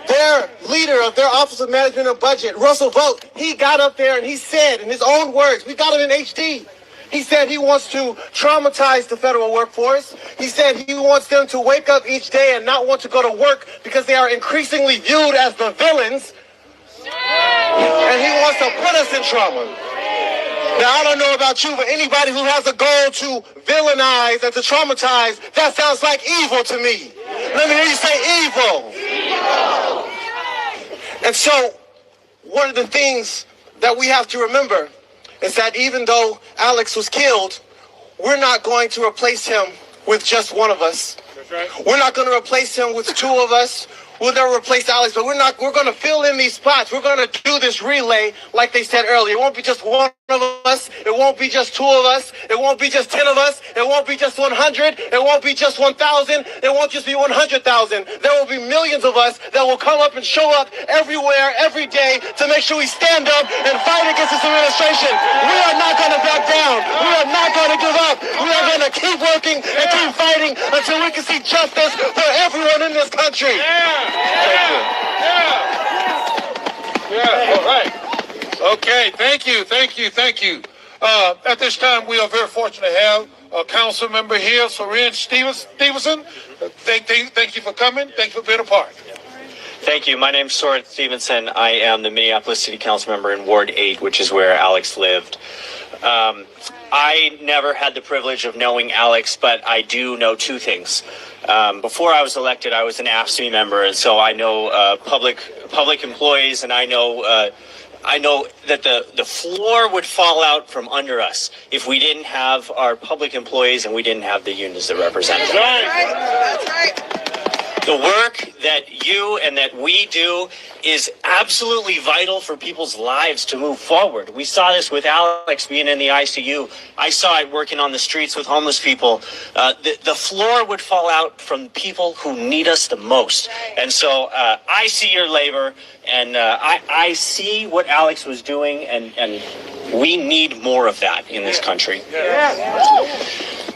Their leader of their Office of Management and Budget, Russell Vogt, he got up there and he said in his own words, we got him in HD, he said he wants to traumatize the federal workforce. He said he wants them to wake up each day and not want to go to work because they are increasingly viewed as the villains. And he wants to put us in trauma. Now, I don't know about you, but anybody who has a goal to villainize and to traumatize, that sounds like evil to me. Let me hear you say evil. And so, one of the things that we have to remember is that even though Alex was killed, we're not going to replace him with just one of us. That's right. We're not going to replace him with two of us. We'll never replace Alex, but we're going to fill in these spots. We're going to do this relay like they said earlier. It won't be just one of us. It won't be just two of us. It won't be just 10 of us. It won't be just 100. It won't be just 1,000. It won't just be 100,000. There will be millions of us that will come up and show up everywhere, every day, to make sure we stand up and fight against this administration. We are not going to back down. We are not going to give up. We are going to keep working and keep fighting until we can see justice for everyone in this country. All right. Okay, thank you. At this time, we are very fortunate to have a council member here, Soren Stevenson. Thank you for coming. Thank you for being a part. Thank you. My name's Soren Stevenson. I am the Minneapolis City Council member in Ward 8, which is where Alex lived. I never had the privilege of knowing Alex, but I do know two things. Before I was elected, I was an AFSCME member, and so I know public employees, and I know that the floor would fall out from under us if we didn't have our public employees and we didn't have the unions that represent them. That's right. The work that you and that we do is absolutely vital for people's lives to move forward. We saw this with Alex being in the ICU. I saw it working on the streets with homeless people. The floor would fall out from people who need us the most. And so I see your labor, and I see what Alex was doing, and we need more of that in this country.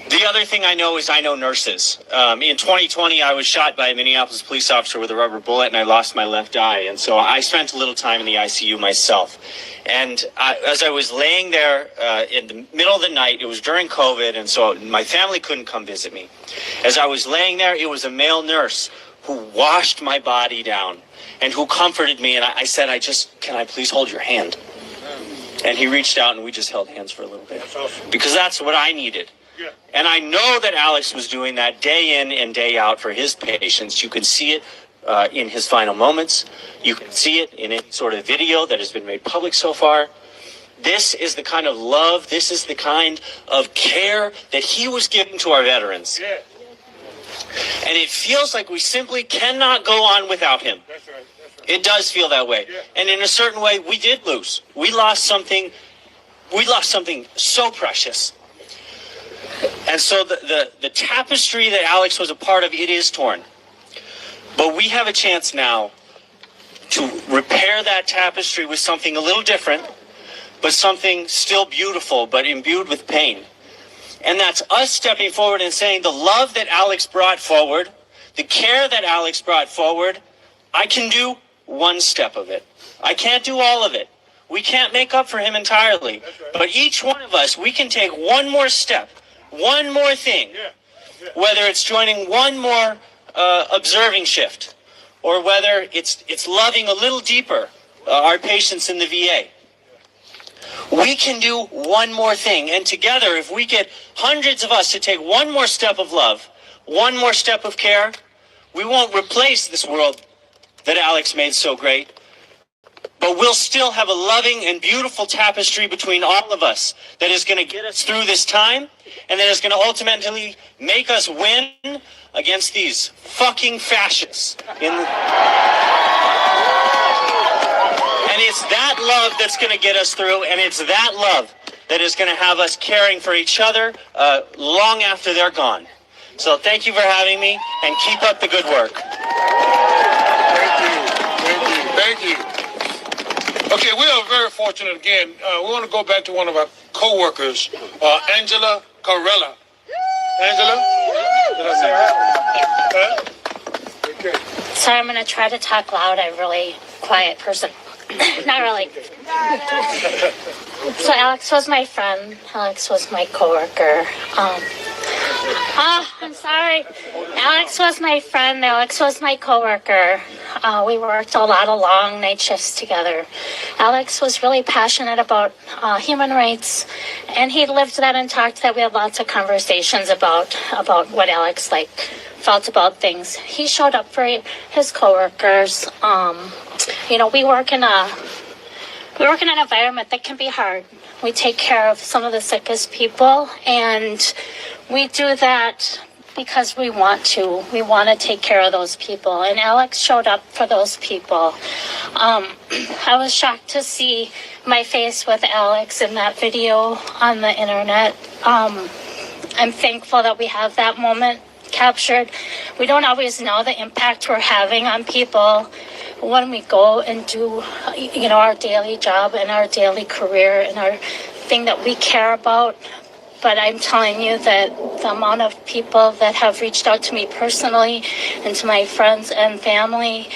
The other thing I know is I know nurses. In 2020, I was shot by a Minneapolis police officer with a rubber bullet, and I lost my left eye. And so I spent a little time in the ICU myself. And as I was laying there in the middle of the night, it was during COVID, and so my family couldn't come visit me. As I was laying there, it was a male nurse who washed my body down and who comforted me. And I said, can I please hold your hand? And he reached out, and we just held hands for a little bit. That's awesome. Because that's what I needed. Yeah. And I know that Alex was doing that day in and day out for his patients. You can see it in his final moments. You can see it in a sort of video that has been made public so far. This is the kind of love, this is the kind of care that he was giving to our veterans. Yeah. And it feels like we simply cannot go on without him. That's right. It does feel that way. Yeah. And in a certain way, we did lose. We lost something so precious. And so the tapestry that Alex was a part of, it is torn. But we have a chance now to repair that tapestry with something a little different, but something still beautiful, but imbued with pain. And that's us stepping forward and saying the love that Alex brought forward, the care that Alex brought forward, I can do one step of it. I can't do all of it. We can't make up for him entirely. Right. But each one of us, we can take one more step. One more thing, whether it's joining one more observing shift, or whether it's loving a little deeper our patients in the VA. We can do one more thing, and together, if we get hundreds of us to take one more step of love, one more step of care, we won't replace this world that Alex made so great, but but we'll still have a loving and beautiful tapestry between all of us that is going to get us through this time, and that is going to ultimately make us win against these fucking fascists. And it's that love that's going to get us through, and it's that love that is going to have us caring for each other long after they're gone. So thank you for having me, and keep up the good work. Thank you. Okay, we are very fortunate again. We want to go back to one of our co-workers, Angela Carella. Angela? Did I say that? Okay. Sorry, I'm going to try to talk loud. I'm a really quiet person. Not really. So Alex was my friend. Alex was my coworker. I'm sorry. Alex was my friend. Alex was my coworker. We worked a lot of long night shifts together. Alex was really passionate about human rights, and he lived that and talked that. We had lots of conversations about what Alex felt about things. He showed up for his coworkers. We work in an environment that can be hard. We take care of some of the sickest people, and we do that because we want to. We want to take care of those people, and Alex showed up for those people. I was shocked to see my face with Alex in that video on the internet. I'm thankful that we have that moment captured. We don't always know the impact we're having on people when we go and do, our daily job and our daily career and our thing that we care about. But I'm telling you that the amount of people that have reached out to me personally and to my friends and family,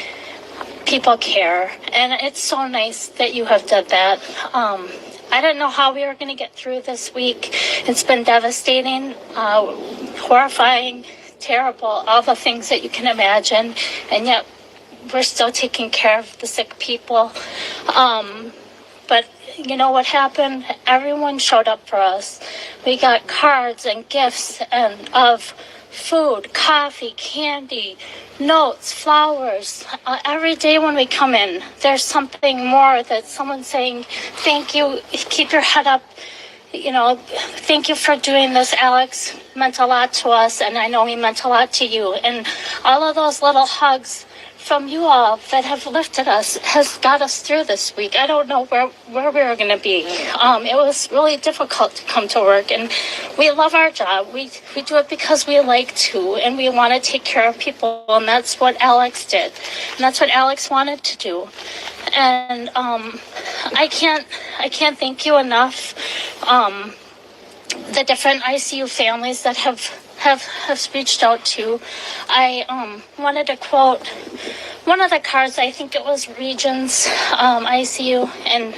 people care. And it's so nice that you have done that. I didn't know how we were going to get through this week. It's been devastating, horrifying, terrible, all the things that you can imagine. And yet we're still taking care of the sick people. But you know what happened? Everyone showed up for us. We got cards and gifts and of food, coffee, candy, notes, flowers. Every day when we come in, there's something more that someone's saying, thank you, keep your head up. Thank you for doing this. Alex meant a lot to us, and I know he meant a lot to you. And all of those little hugs from you all that have lifted us has got us through this week. I don't know where we were going to be. It was really difficult to come to work, and we love our job. We do it because we like to, and we want to take care of people, and that's what Alex did, and that's what Alex wanted to do. And I can't thank you enough. The different ICU families that have reached out to. I wanted to quote one of the cards. I think it was Regions ICU, and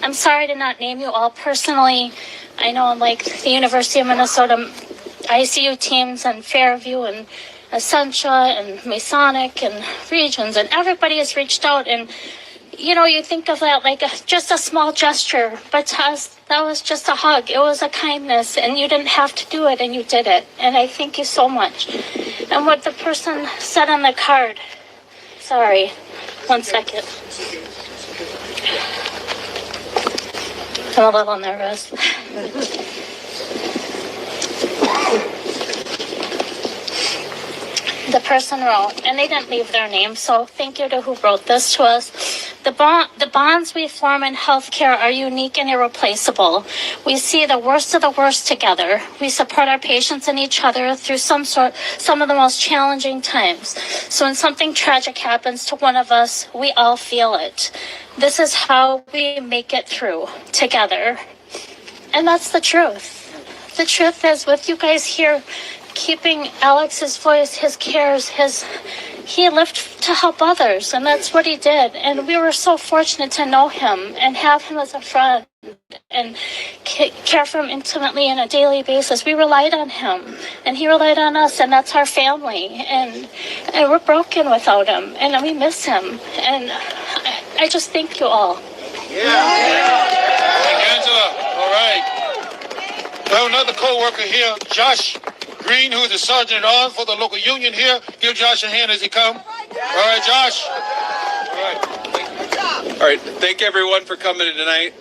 I'm sorry to not name you all personally. I know the University of Minnesota ICU teams and Fairview and Essentia and Masonic and Regions, and everybody has reached out. And you think of that like just a small gesture, but to us, that was just a hug. It was a kindness, and you didn't have to do it, and you did it. And I thank you so much. And what the person said on the card, sorry, 1 second. I'm a little nervous. The person wrote, and they didn't leave their name, so thank you to who wrote this to us. The bonds we form in healthcare are unique and irreplaceable. We see the worst of the worst together. We support our patients and each other through some of the most challenging times. So when something tragic happens to one of us, we all feel it. This is how we make it through together. And that's the truth. The truth is, with you guys here, keeping Alex's voice, his cares, he lived to help others, and that's what he did. And we were so fortunate to know him and have him as a friend and care for him intimately on a daily basis. We relied on him, and he relied on us, and that's our family. And we're broken without him, and we miss him. And I just thank you all. Thank Angela. All right. We have another co-worker here, Josh Green, who is the sergeant at arms for the local union here. Give Josh a hand as he comes. All right, Josh. All right. All right, thank everyone for coming tonight.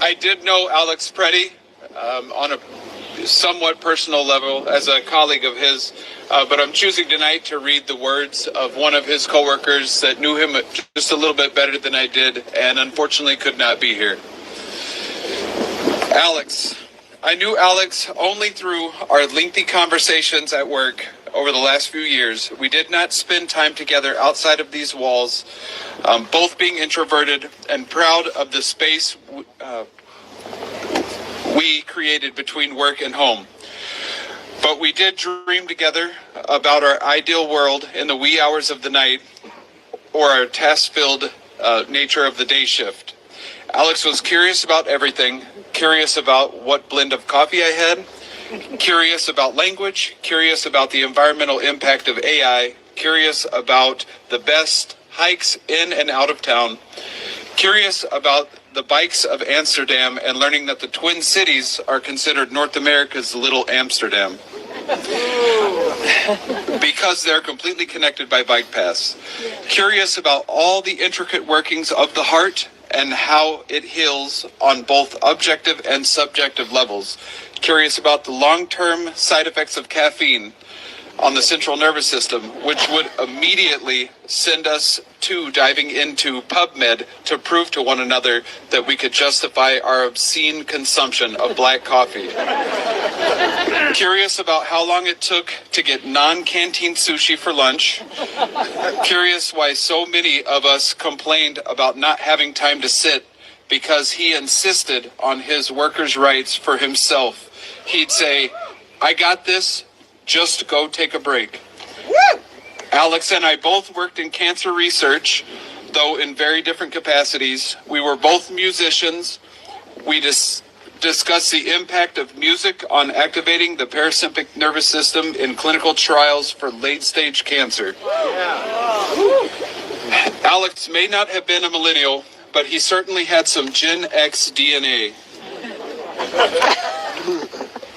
I did know Alex Pretti on a somewhat personal level as a colleague of his, but I'm choosing tonight to read the words of one of his coworkers that knew him just a little bit better than I did and unfortunately could not be here. Alex. I knew Alex only through our lengthy conversations at work over the last few years. We did not spend time together outside of these walls, both being introverted and proud of the space we created between work and home. But we did dream together about our ideal world in the wee hours of the night or our task-filled nature of the day shift. Alex was curious about everything, curious about what blend of coffee I had, curious about language, curious about the environmental impact of AI, curious about the best hikes in and out of town, curious about the bikes of Amsterdam and learning that the Twin Cities are considered North America's Little Amsterdam. Because they're completely connected by bike paths. Curious about all the intricate workings of the heart and how it heals on both objective and subjective levels. Curious about the long-term side effects of caffeine on the central nervous system, which would immediately send us to diving into PubMed to prove to one another that we could justify our obscene consumption of black coffee. Curious about how long it took to get non-canteen sushi for lunch. Curious why so many of us complained about not having time to sit because he insisted on his workers' rights for himself. He'd say, "I got this, just go take a break." Woo! Alex and I both worked in cancer research, though in very different capacities. We were both musicians. We discussed the impact of music on activating the parasympathetic nervous system in clinical trials for late-stage cancer. Yeah. Alex may not have been a millennial, but he certainly had some Gen X DNA.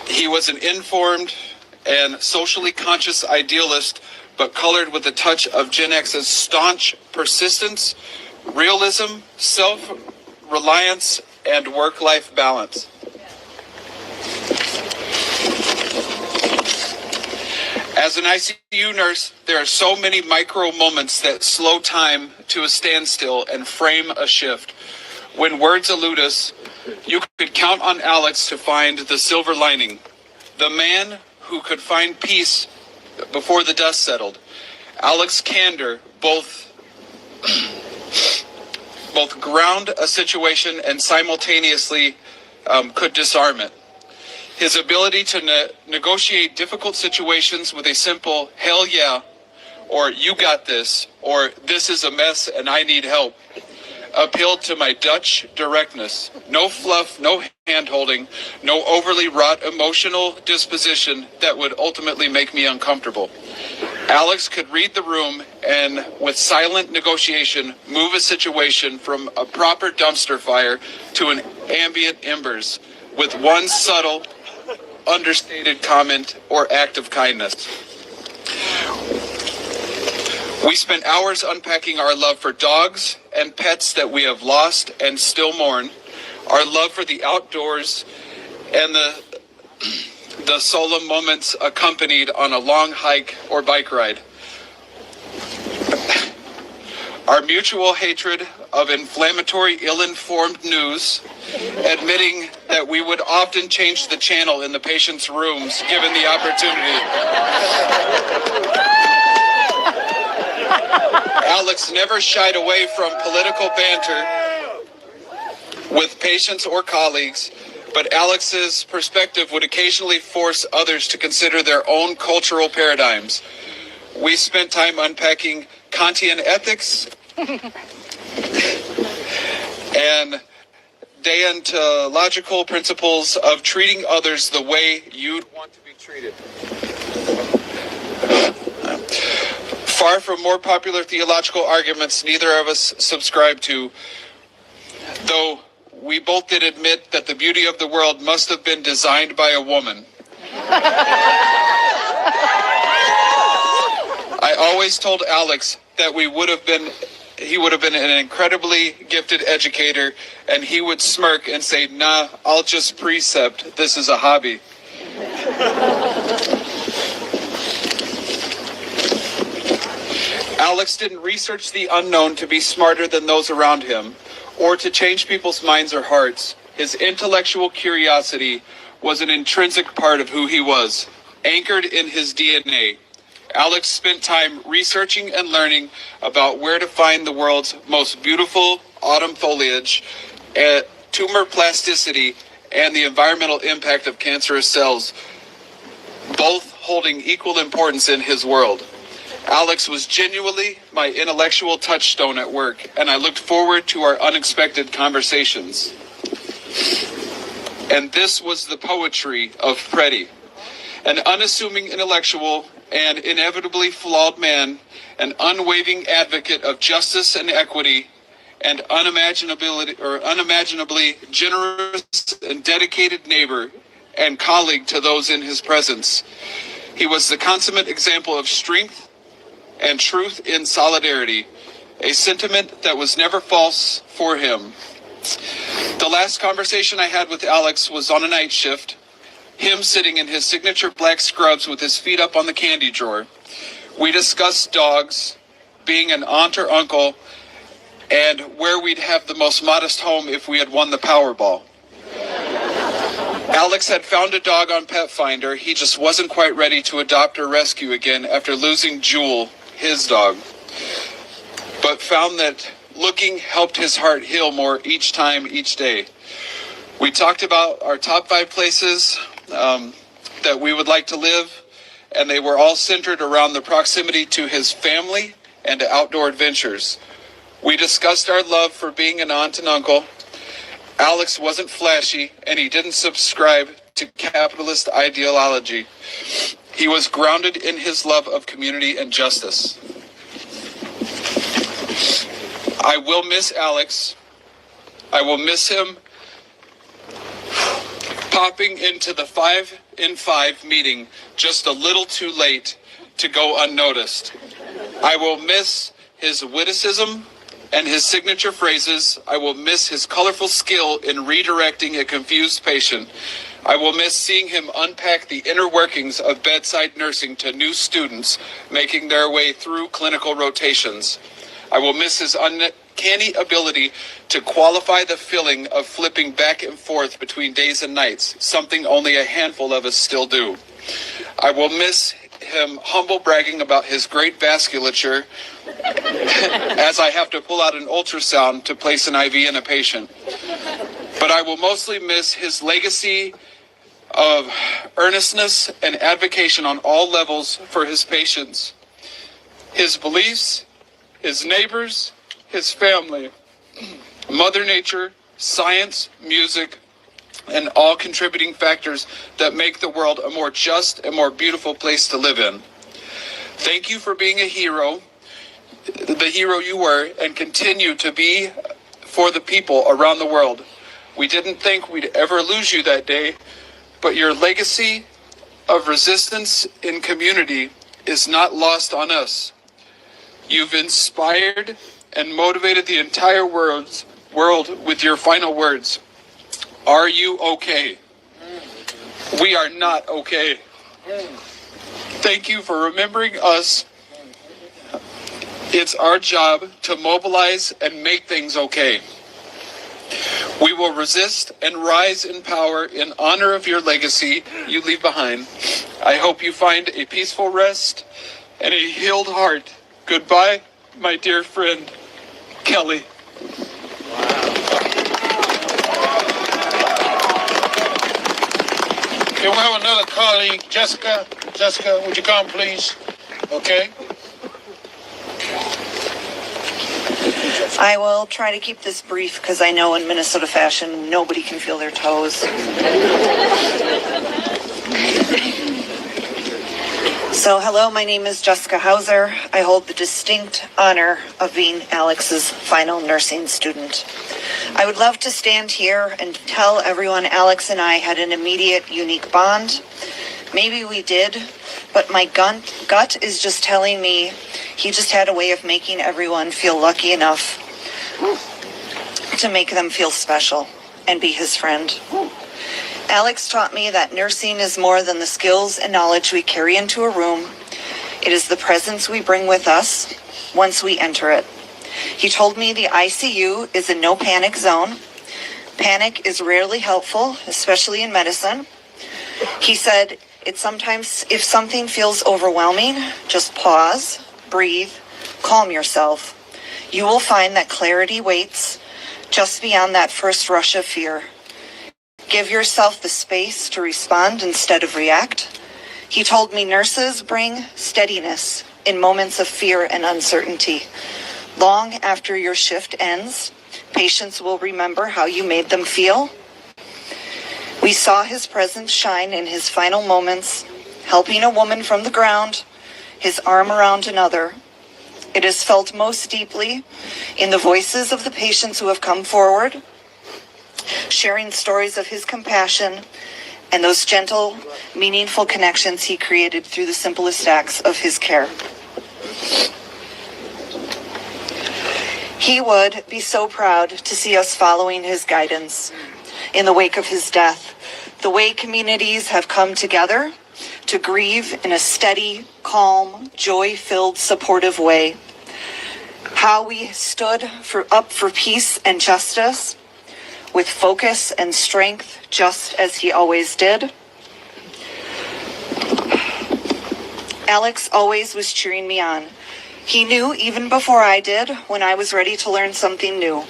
He was an informed and socially conscious idealist, but colored with a touch of Gen X's staunch persistence, realism, self-reliance, and work-life balance. As an ICU nurse, there are so many micro moments that slow time to a standstill and frame a shift. When words elude us, you could count on Alex to find the silver lining. The man who could find peace before the dust settled. Alex candor both ground a situation and simultaneously could disarm it. His ability to negotiate difficult situations with a simple "hell yeah," or "you got this," or "this is a mess and I need help," appealed to my Dutch directness. No fluff, no hand-holding, no overly wrought emotional disposition that would ultimately make me uncomfortable. Alex could read the room and, with silent negotiation, move a situation from a proper dumpster fire to an ambient embers with one subtle, understated comment or act of kindness. We spent hours unpacking our love for dogs and pets that we have lost and still mourn, our love for the outdoors, and the solemn moments accompanied on a long hike or bike ride. Our mutual hatred of inflammatory, ill-informed news, admitting that we would often change the channel in the patient's rooms given the opportunity. Alex never shied away from political banter with patients or colleagues, but Alex's perspective would occasionally force others to consider their own cultural paradigms. We spent time unpacking Kantian ethics and deontological principles of treating others the way you'd want to be treated. Far from more popular theological arguments neither of us subscribe to, though we both did admit that the beauty of the world must have been designed by a woman. I always told Alex that we would have been he would have been an incredibly gifted educator, and he would smirk and say, "Nah, I'll just precept. This is a hobby." Alex didn't research the unknown to be smarter than those around him, or to change people's minds or hearts. His intellectual curiosity was an intrinsic part of who he was, anchored in his DNA. Alex spent time researching and learning about where to find the world's most beautiful autumn foliage, tumor plasticity, and the environmental impact of cancerous cells, both holding equal importance in his world. Alex was genuinely my intellectual touchstone at work, and I looked forward to our unexpected conversations. And this was the poetry of Pretti, an unassuming intellectual and inevitably flawed man, an unwavering advocate of justice and equity, and unimaginably generous and dedicated neighbor and colleague to those in his presence. He was the consummate example of strength and truth in solidarity, a sentiment that was never false for him. The last conversation I had with Alex was on a night shift, him sitting in his signature black scrubs with his feet up on the candy drawer. We discussed dogs, being an aunt or uncle, and where we'd have the most modest home if we had won the Powerball. Alex had found a dog on Pet Finder. He just wasn't quite ready to adopt or rescue again after losing Jewel, his dog, but found that looking helped his heart heal more each time, each day. We talked about our top 5 places that we would like to live, and they were all centered around the proximity to his family and to outdoor adventures. We discussed our love for being an aunt and uncle. Alex wasn't flashy, and he didn't subscribe to capitalist ideology. He was grounded in his love of community and justice. I will miss Alex. I will miss him popping into the 5 in 5 meeting just a little too late to go unnoticed. I will miss his witticism and his signature phrases. I will miss his colorful skill in redirecting a confused patient. I will miss seeing him unpack the inner workings of bedside nursing to new students making their way through clinical rotations. I will miss his uncanny ability to qualify the feeling of flipping back and forth between days and nights, something only a handful of us still do. I will miss him humble bragging about his great vasculature as I have to pull out an ultrasound to place an IV in a patient. But I will mostly miss his legacy of earnestness and advocacy on all levels for his patients, his beliefs, his neighbors, his family, Mother Nature, science, music, and all contributing factors that make the world a more just and more beautiful place to live in. Thank you for being a hero, the hero you were, and continue to be for the people around the world. We didn't think we'd ever lose you that day, but your legacy of resistance in community is not lost on us. You've inspired and motivated the entire world with your final words. Are you okay? We are not okay. Thank you for remembering us. It's our job to mobilize and make things okay. We will resist and rise in power in honor of your legacy you leave behind. I hope you find a peaceful rest and a healed heart. Goodbye, my dear friend, Kelly. Okay, we have another colleague, Jessica. Jessica, would you come, please? Okay. I will try to keep this brief because I know in Minnesota fashion, nobody can feel their toes. So, hello, my name is Jessica Hauser. I hold the distinct honor of being Alex's final nursing student. I would love to stand here and tell everyone Alex and I had an immediate, unique bond. Maybe we did, but my gut is just telling me he just had a way of making everyone feel lucky enough to make them feel special and be his friend. Alex taught me that nursing is more than the skills and knowledge we carry into a room. It is the presence we bring with us once we enter it. He told me the ICU is a no panic zone. Panic is rarely helpful, especially in medicine. He said, if something feels overwhelming, just pause, breathe, calm yourself. You will find that clarity waits just beyond that first rush of fear. Give yourself the space to respond instead of react. He told me nurses bring steadiness in moments of fear and uncertainty. Long after your shift ends, patients will remember how you made them feel. We saw his presence shine in his final moments, helping a woman from the ground, his arm around another. It is felt most deeply in the voices of the patients who have come forward, sharing stories of his compassion and those gentle, meaningful connections he created through the simplest acts of his care. He would be so proud to see us following his guidance in the wake of his death. The way communities have come together to grieve in a steady, calm, joy-filled, supportive way. How we stood up for peace and justice with focus and strength, just as he always did. Alex always was cheering me on. He knew even before I did when I was ready to learn something new.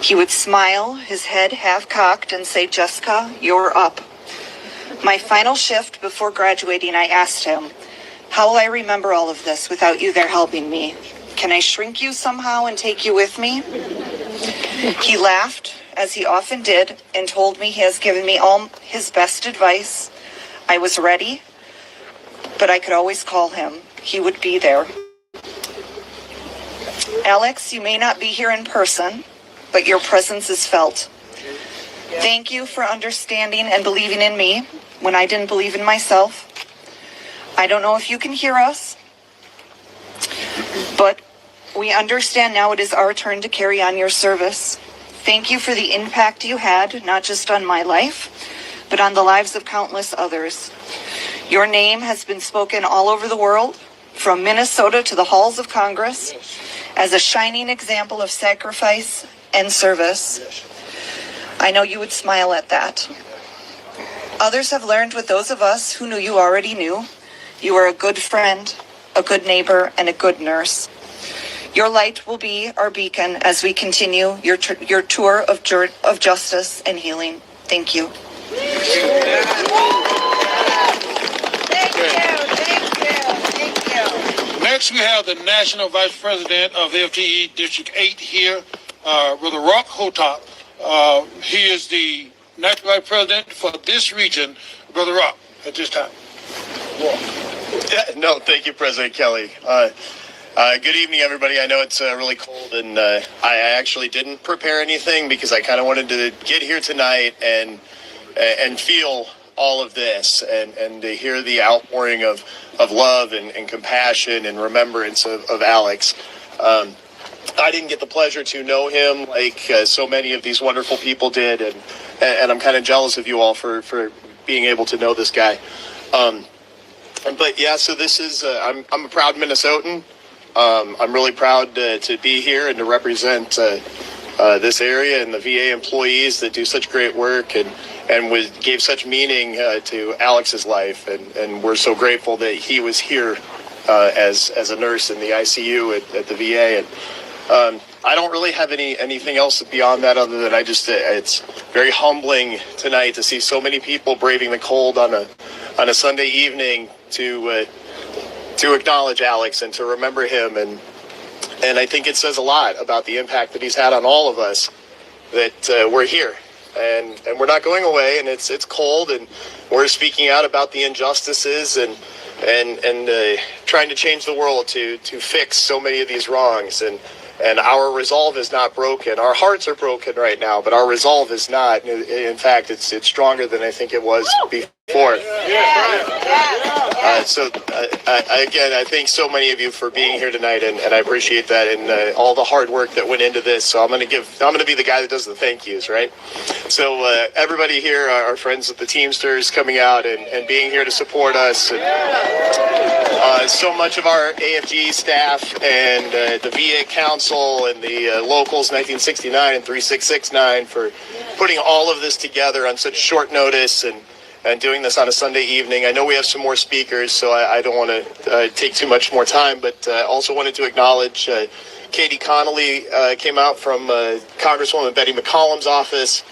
He would smile, his head half cocked, and say, "Jessica, you're up." My final shift before graduating, I asked him, "How will I remember all of this without you there helping me? Can I shrink you somehow and take you with me?" He laughed, as he often did, and told me he has given me all his best advice. I was ready, but I could always call him. He would be there. Alex, you may not be here in person, but your presence is felt. Thank you for understanding and believing in me when I didn't believe in myself. I don't know if you can hear us, but we understand now it is our turn to carry on your service. Thank you for the impact you had, not just on my life, but on the lives of countless others. Your name has been spoken all over the world, from Minnesota to the halls of Congress, as a shining example of sacrifice and service. I know you would smile at that. Others have learned with those of us who knew you already knew. You are a good friend, a good neighbor, and a good nurse. Your light will be our beacon as we continue your tour of justice and healing. Thank you. Next, we have the National Vice President of FTE District 8 here, Brother Rock Hotop. He is the National Vice President for this region. Brother Rock, at this time. No, thank you, President Kelly. Good evening, everybody. I know it's really cold, and I actually didn't prepare anything because I kind of wanted to get here tonight and feel all of this and to hear the outpouring of love and compassion and remembrance of Alex. I didn't get the pleasure to know him like so many of these wonderful people did, and I'm kind of jealous of you all for being able to know this guy. But yeah, so this is I'm a proud Minnesotan. I'm really proud to be here and to represent this area and the VA employees that do such great work and gave such meaning to Alex's life. And we're so grateful that he was here as a nurse in the ICU at the VA. And I don't really have anything else beyond that other than it's very humbling tonight to see so many people braving the cold on a Sunday evening to acknowledge Alex and to remember him. And I think it says a lot about the impact that he's had on all of us that we're here and we're not going away, and it's cold, and we're speaking out about the injustices and trying to change the world to fix so many of these wrongs. And our resolve is not broken. Our hearts are broken right now, but our resolve is not. In fact, it's stronger than I think it was before. 4th. Again, I thank so many of you for being here tonight, and I appreciate that and all the hard work that went into this. So I'm going to be the guy that does the thank yous, right? So everybody here, our friends at the Teamsters coming out and being here to support us. And, so much of our AFG staff and the VA Council and the locals 1969 and 3669 for putting all of this together on such short notice and doing this on a Sunday evening. I know we have some more speakers, so I don't want to take too much more time, but also wanted to acknowledge Katie Connolly came out from Congresswoman Betty McCollum's office.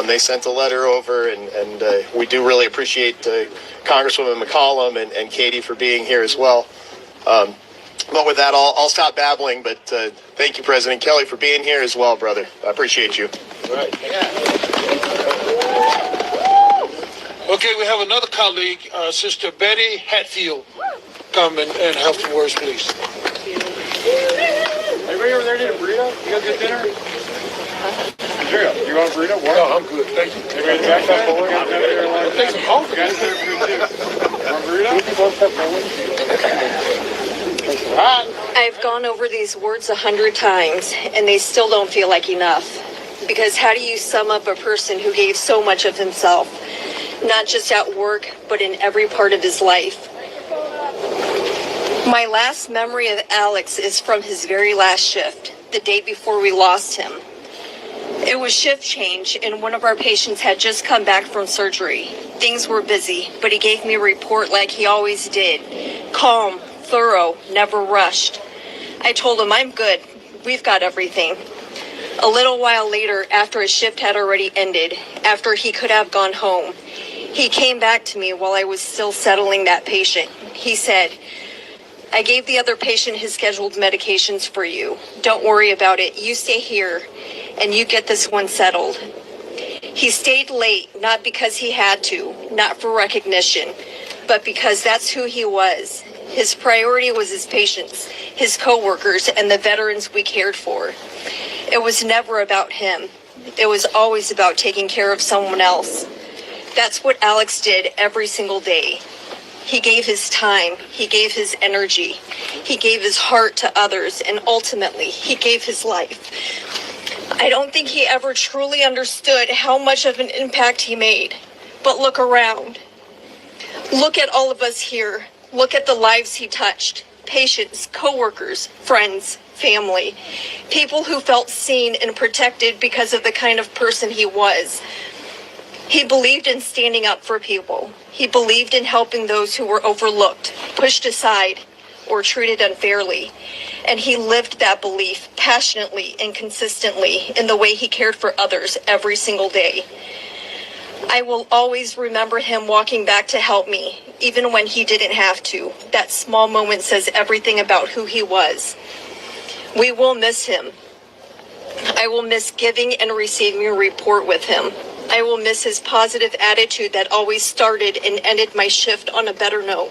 They sent a letter over, and we do really appreciate Congresswoman McCollum and Katie for being here as well. But with that, I'll stop babbling, but thank you, President Kelly, for being here as well, brother. I appreciate you. All right. Okay, we have another colleague, Sister Betty Hatfield, come and have some words, please. Everybody over there need a burrito? You guys get dinner? Sure. You want a burrito? No, I'm good. Thank you. Everybody back that forward? Take some coffee. Guys, they're good too. Want a burrito? I've gone over these words 100 times, and they still don't feel like enough. Because how do you sum up a person who gave so much of himself? Not just at work, but in every part of his life. My last memory of Alex is from his very last shift, the day before we lost him. It was shift change, and one of our patients had just come back from surgery. Things were busy, but he gave me a report like he always did. Calm, thorough, never rushed. I told him, I'm good. We've got everything. A little while later, after his shift had already ended, after he could have gone home, he came back to me while I was still settling that patient. He said, I gave the other patient his scheduled medications for you. Don't worry about it. You stay here and you get this one settled. He stayed late, not because he had to, not for recognition, but because that's who he was. His priority was his patients, his coworkers, and the veterans we cared for. It was never about him. It was always about taking care of someone else. That's what Alex did every single day. He gave his time, he gave his energy, he gave his heart to others, and ultimately, he gave his life. I don't think he ever truly understood how much of an impact he made. But look around. Look at all of us here. Look at the lives he touched. Patients, coworkers, friends, family. People who felt seen and protected because of the kind of person he was. He believed in standing up for people. He believed in helping those who were overlooked, pushed aside, or treated unfairly. And he lived that belief passionately and consistently in the way he cared for others every single day. I will always remember him walking back to help me, even when he didn't have to. That small moment says everything about who he was. We will miss him. I will miss giving and receiving a report with him. I will miss his positive attitude that always started and ended my shift on a better note.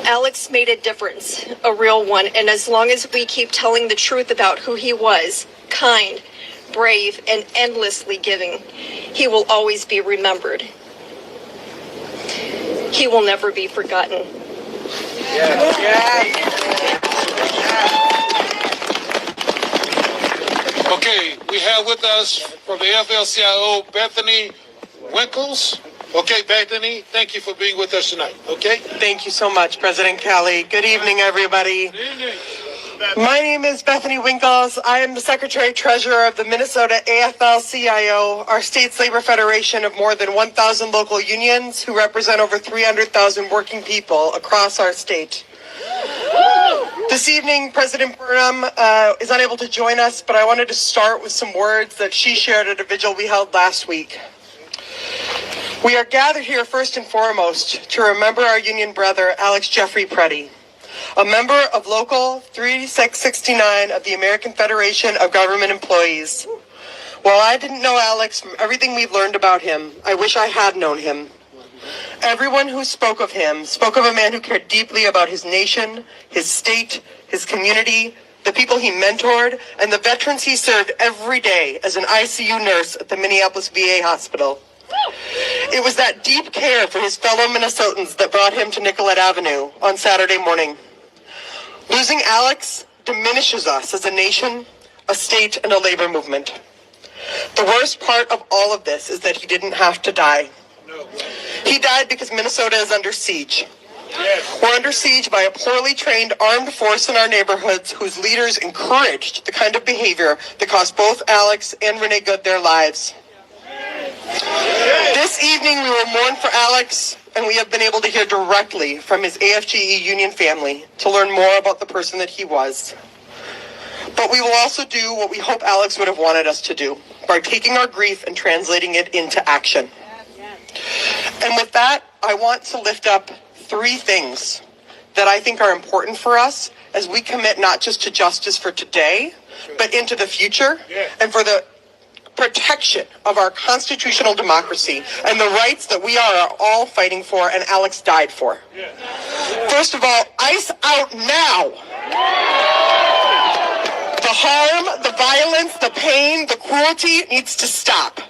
Alex made a difference, a real one, and as long as we keep telling the truth about who he was, kind, brave, and endlessly giving, he will always be remembered. He will never be forgotten. Okay, we have with us from the AFL-CIO, Bethany Winkles. Okay, Bethany, thank you for being with us tonight, okay? Thank you so much, President Kelly. Good evening, everybody. Good evening. My name is Bethany Winkles. I am the Secretary-Treasurer of the Minnesota AFL-CIO, our state's labor federation of more than 1,000 local unions who represent over 300,000 working people across our state. This evening, President Burnham is unable to join us, but I wanted to start with some words that she shared at a vigil we held last week. We are gathered here first and foremost to remember our union brother, Alex Jeffrey Pretti, a member of Local 3669 of the American Federation of Government Employees. While I didn't know Alex, from everything we've learned about him, I wish I had known him. Everyone who spoke of him spoke of a man who cared deeply about his nation, his state, his community, the people he mentored, and the veterans he served every day as an ICU nurse at the Minneapolis VA hospital. It was that deep care for his fellow Minnesotans that brought him to Nicollet Avenue on Saturday morning. Losing Alex diminishes us as a nation, a state, and a labor movement. The worst part of all of this is that he didn't have to die. He died because Minnesota is under siege. We're under siege by a poorly trained armed force in our neighborhoods whose leaders encouraged the kind of behavior that cost both Alex and Renee Good their lives. This evening we will mourn for Alex, and we have been able to hear directly from his AFGE union family to learn more about the person that he was. But we will also do what we hope Alex would have wanted us to do, by taking our grief and translating it into action. And with that, I want to lift up 3 things that I think are important for us as we commit not just to justice for today, but into the future and for the protection of our constitutional democracy and the rights that we are all fighting for and Alex died for. First of all, ICE out now. The harm, the violence, the pain, the cruelty needs to stop.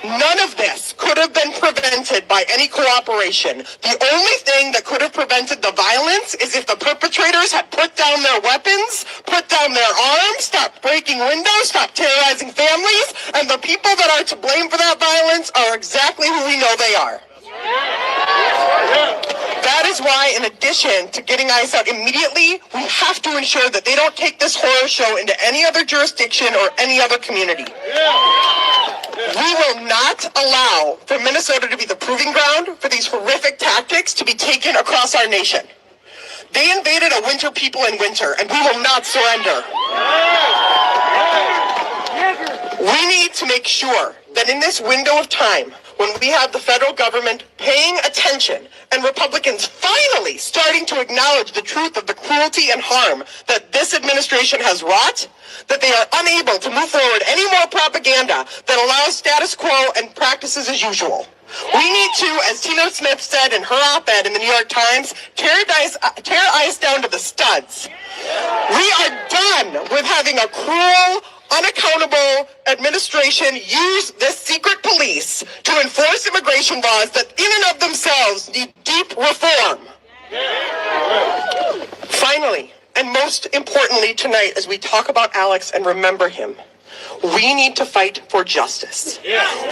None of this could have been prevented by any cooperation. The only thing that could have prevented the violence is if the perpetrators had put down their weapons, put down their arms, stopped breaking windows, stopped terrorizing families, and the people that are to blame for that violence are exactly who we know they are. That is why, in addition to getting ICE out immediately, we have to ensure that they don't take this horror show into any other jurisdiction or any other community. We will not allow for Minnesota to be the proving ground for these horrific tactics to be taken across our nation. They invaded a winter people in winter, and we will not surrender. We need to make sure that in this window of time, when we have the federal government paying attention and Republicans finally starting to acknowledge the truth of the cruelty and harm that this administration has wrought, that they are unable to move forward any more propaganda that allows status quo and practices as usual. We need to, as Tina Smith said in her op-ed in the New York Times, tear ICE down to the studs. We are done with having a cruel, unaccountable administration use this secret police to enforce immigration laws that in and of themselves need deep reform. Finally, and most importantly tonight, as we talk about Alex and remember him, we need to fight for justice.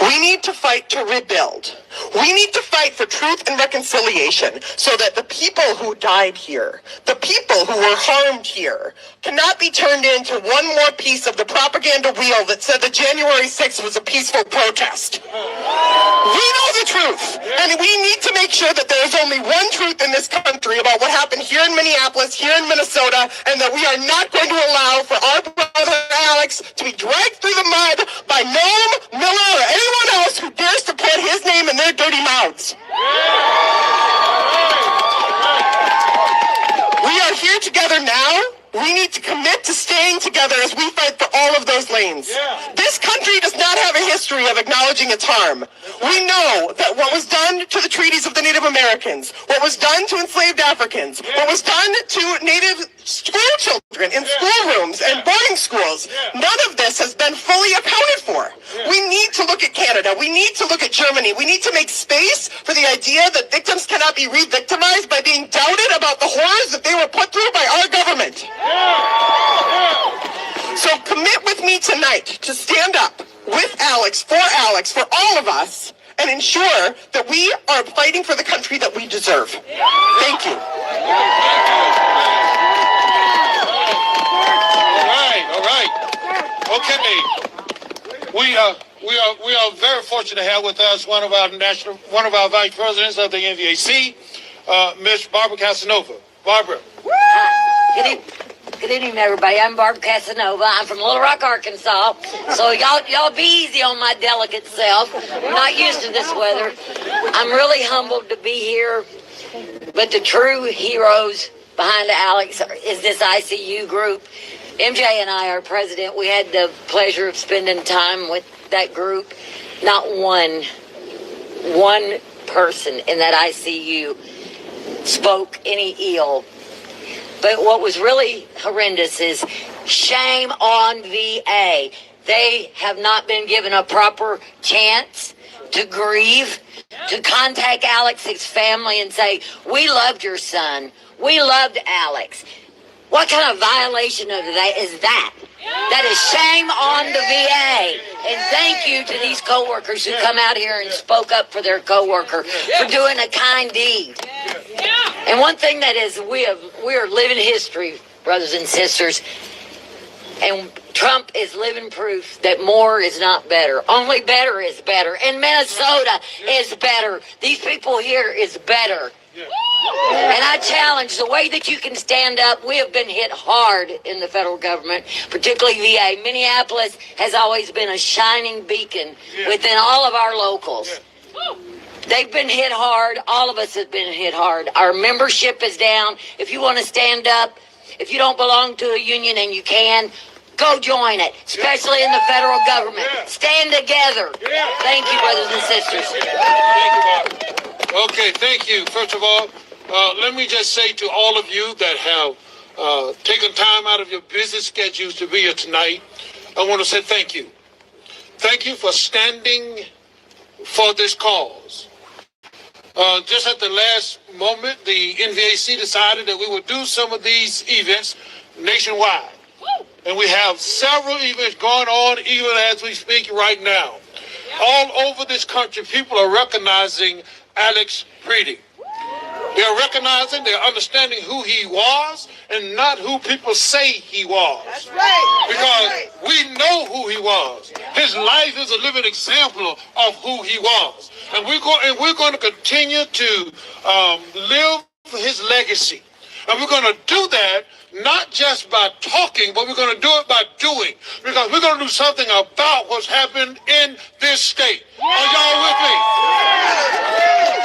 We need to fight to rebuild. We need to fight for truth and reconciliation so that the people who died here, the people who were harmed here, cannot be turned into one more piece of the propaganda wheel that said that January 6th was a peaceful protest. We know the truth, and we need to make sure that there is only one truth in this country about what happened here in Minneapolis, here in Minnesota, and that we are not going to allow for our brother Alex to be dragged through the mud by Noam, Miller, or anyone else who dares to put his name in their dirty mouths. We are here together now. We need to commit to staying together as we fight for all of those lanes. This country does not have a history of acknowledging its harm. We know that what was done to the treaties of the Native Americans, what was done to enslaved Africans, what was done to Native school children in schoolrooms and boarding schools, none of this has been fully accounted for. We need to look at Canada. We need to look at Germany. We need to make space for the idea that victims cannot be re-victimized by being doubted about the horrors that they were put through by our government. So commit with me tonight to stand up with Alex, for all of us, and ensure that we are fighting for the country that we deserve. Thank you. All right. Okay. We are very fortunate to have with us one of our vice presidents of the NVAC, Ms. Barbara Casanova. Barbara. Good evening, everybody. I'm Barbara Casanova. I'm from Little Rock, Arkansas. So y'all be easy on my delicate self. I'm not used to this weather. I'm really humbled to be here. But the true heroes behind Alex is this ICU group. MJ and I, our president, we had the pleasure of spending time with that group. Not one person in that ICU spoke any ill. But what was really horrendous is shame on VA. They have not been given a proper chance to grieve, to contact Alex's family and say, we loved your son. We loved Alex. What kind of violation of that is that? That is shame on the VA. And thank you to these coworkers who come out here and spoke up for their coworker for doing a kind deed. And one thing that is, we are living history, brothers and sisters. And Trump is living proof that more is not better. Only better is better. And Minnesota is better. These people here is better. And I challenge the way that you can stand up. We have been hit hard in the federal government, particularly VA. Minneapolis has always been a shining beacon within all of our locals. They've been hit hard. All of us have been hit hard. Our membership is down. If you want to stand up, if you don't belong to a union and you can, go join it, especially in the federal government. Stand together. Thank you, brothers and sisters. Okay, thank you. First of all, let me just say to all of you that have taken time out of your busy schedules to be here tonight, I want to say thank you. Thank you for standing for this cause. Just at the last moment, the NVAC decided that we would do some of these events nationwide. And we have several events going on even as we speak right now. All over this country, people are recognizing Alex Pretti. They're recognizing, they're understanding who he was and not who people say he was. That's right. Because we know who he was. His life is a living example of who he was. And we're going to continue to live his legacy. And we're going to do that not just by talking, but we're going to do it by doing. Because we're going to do something about what's happened in this state. Are y'all with me?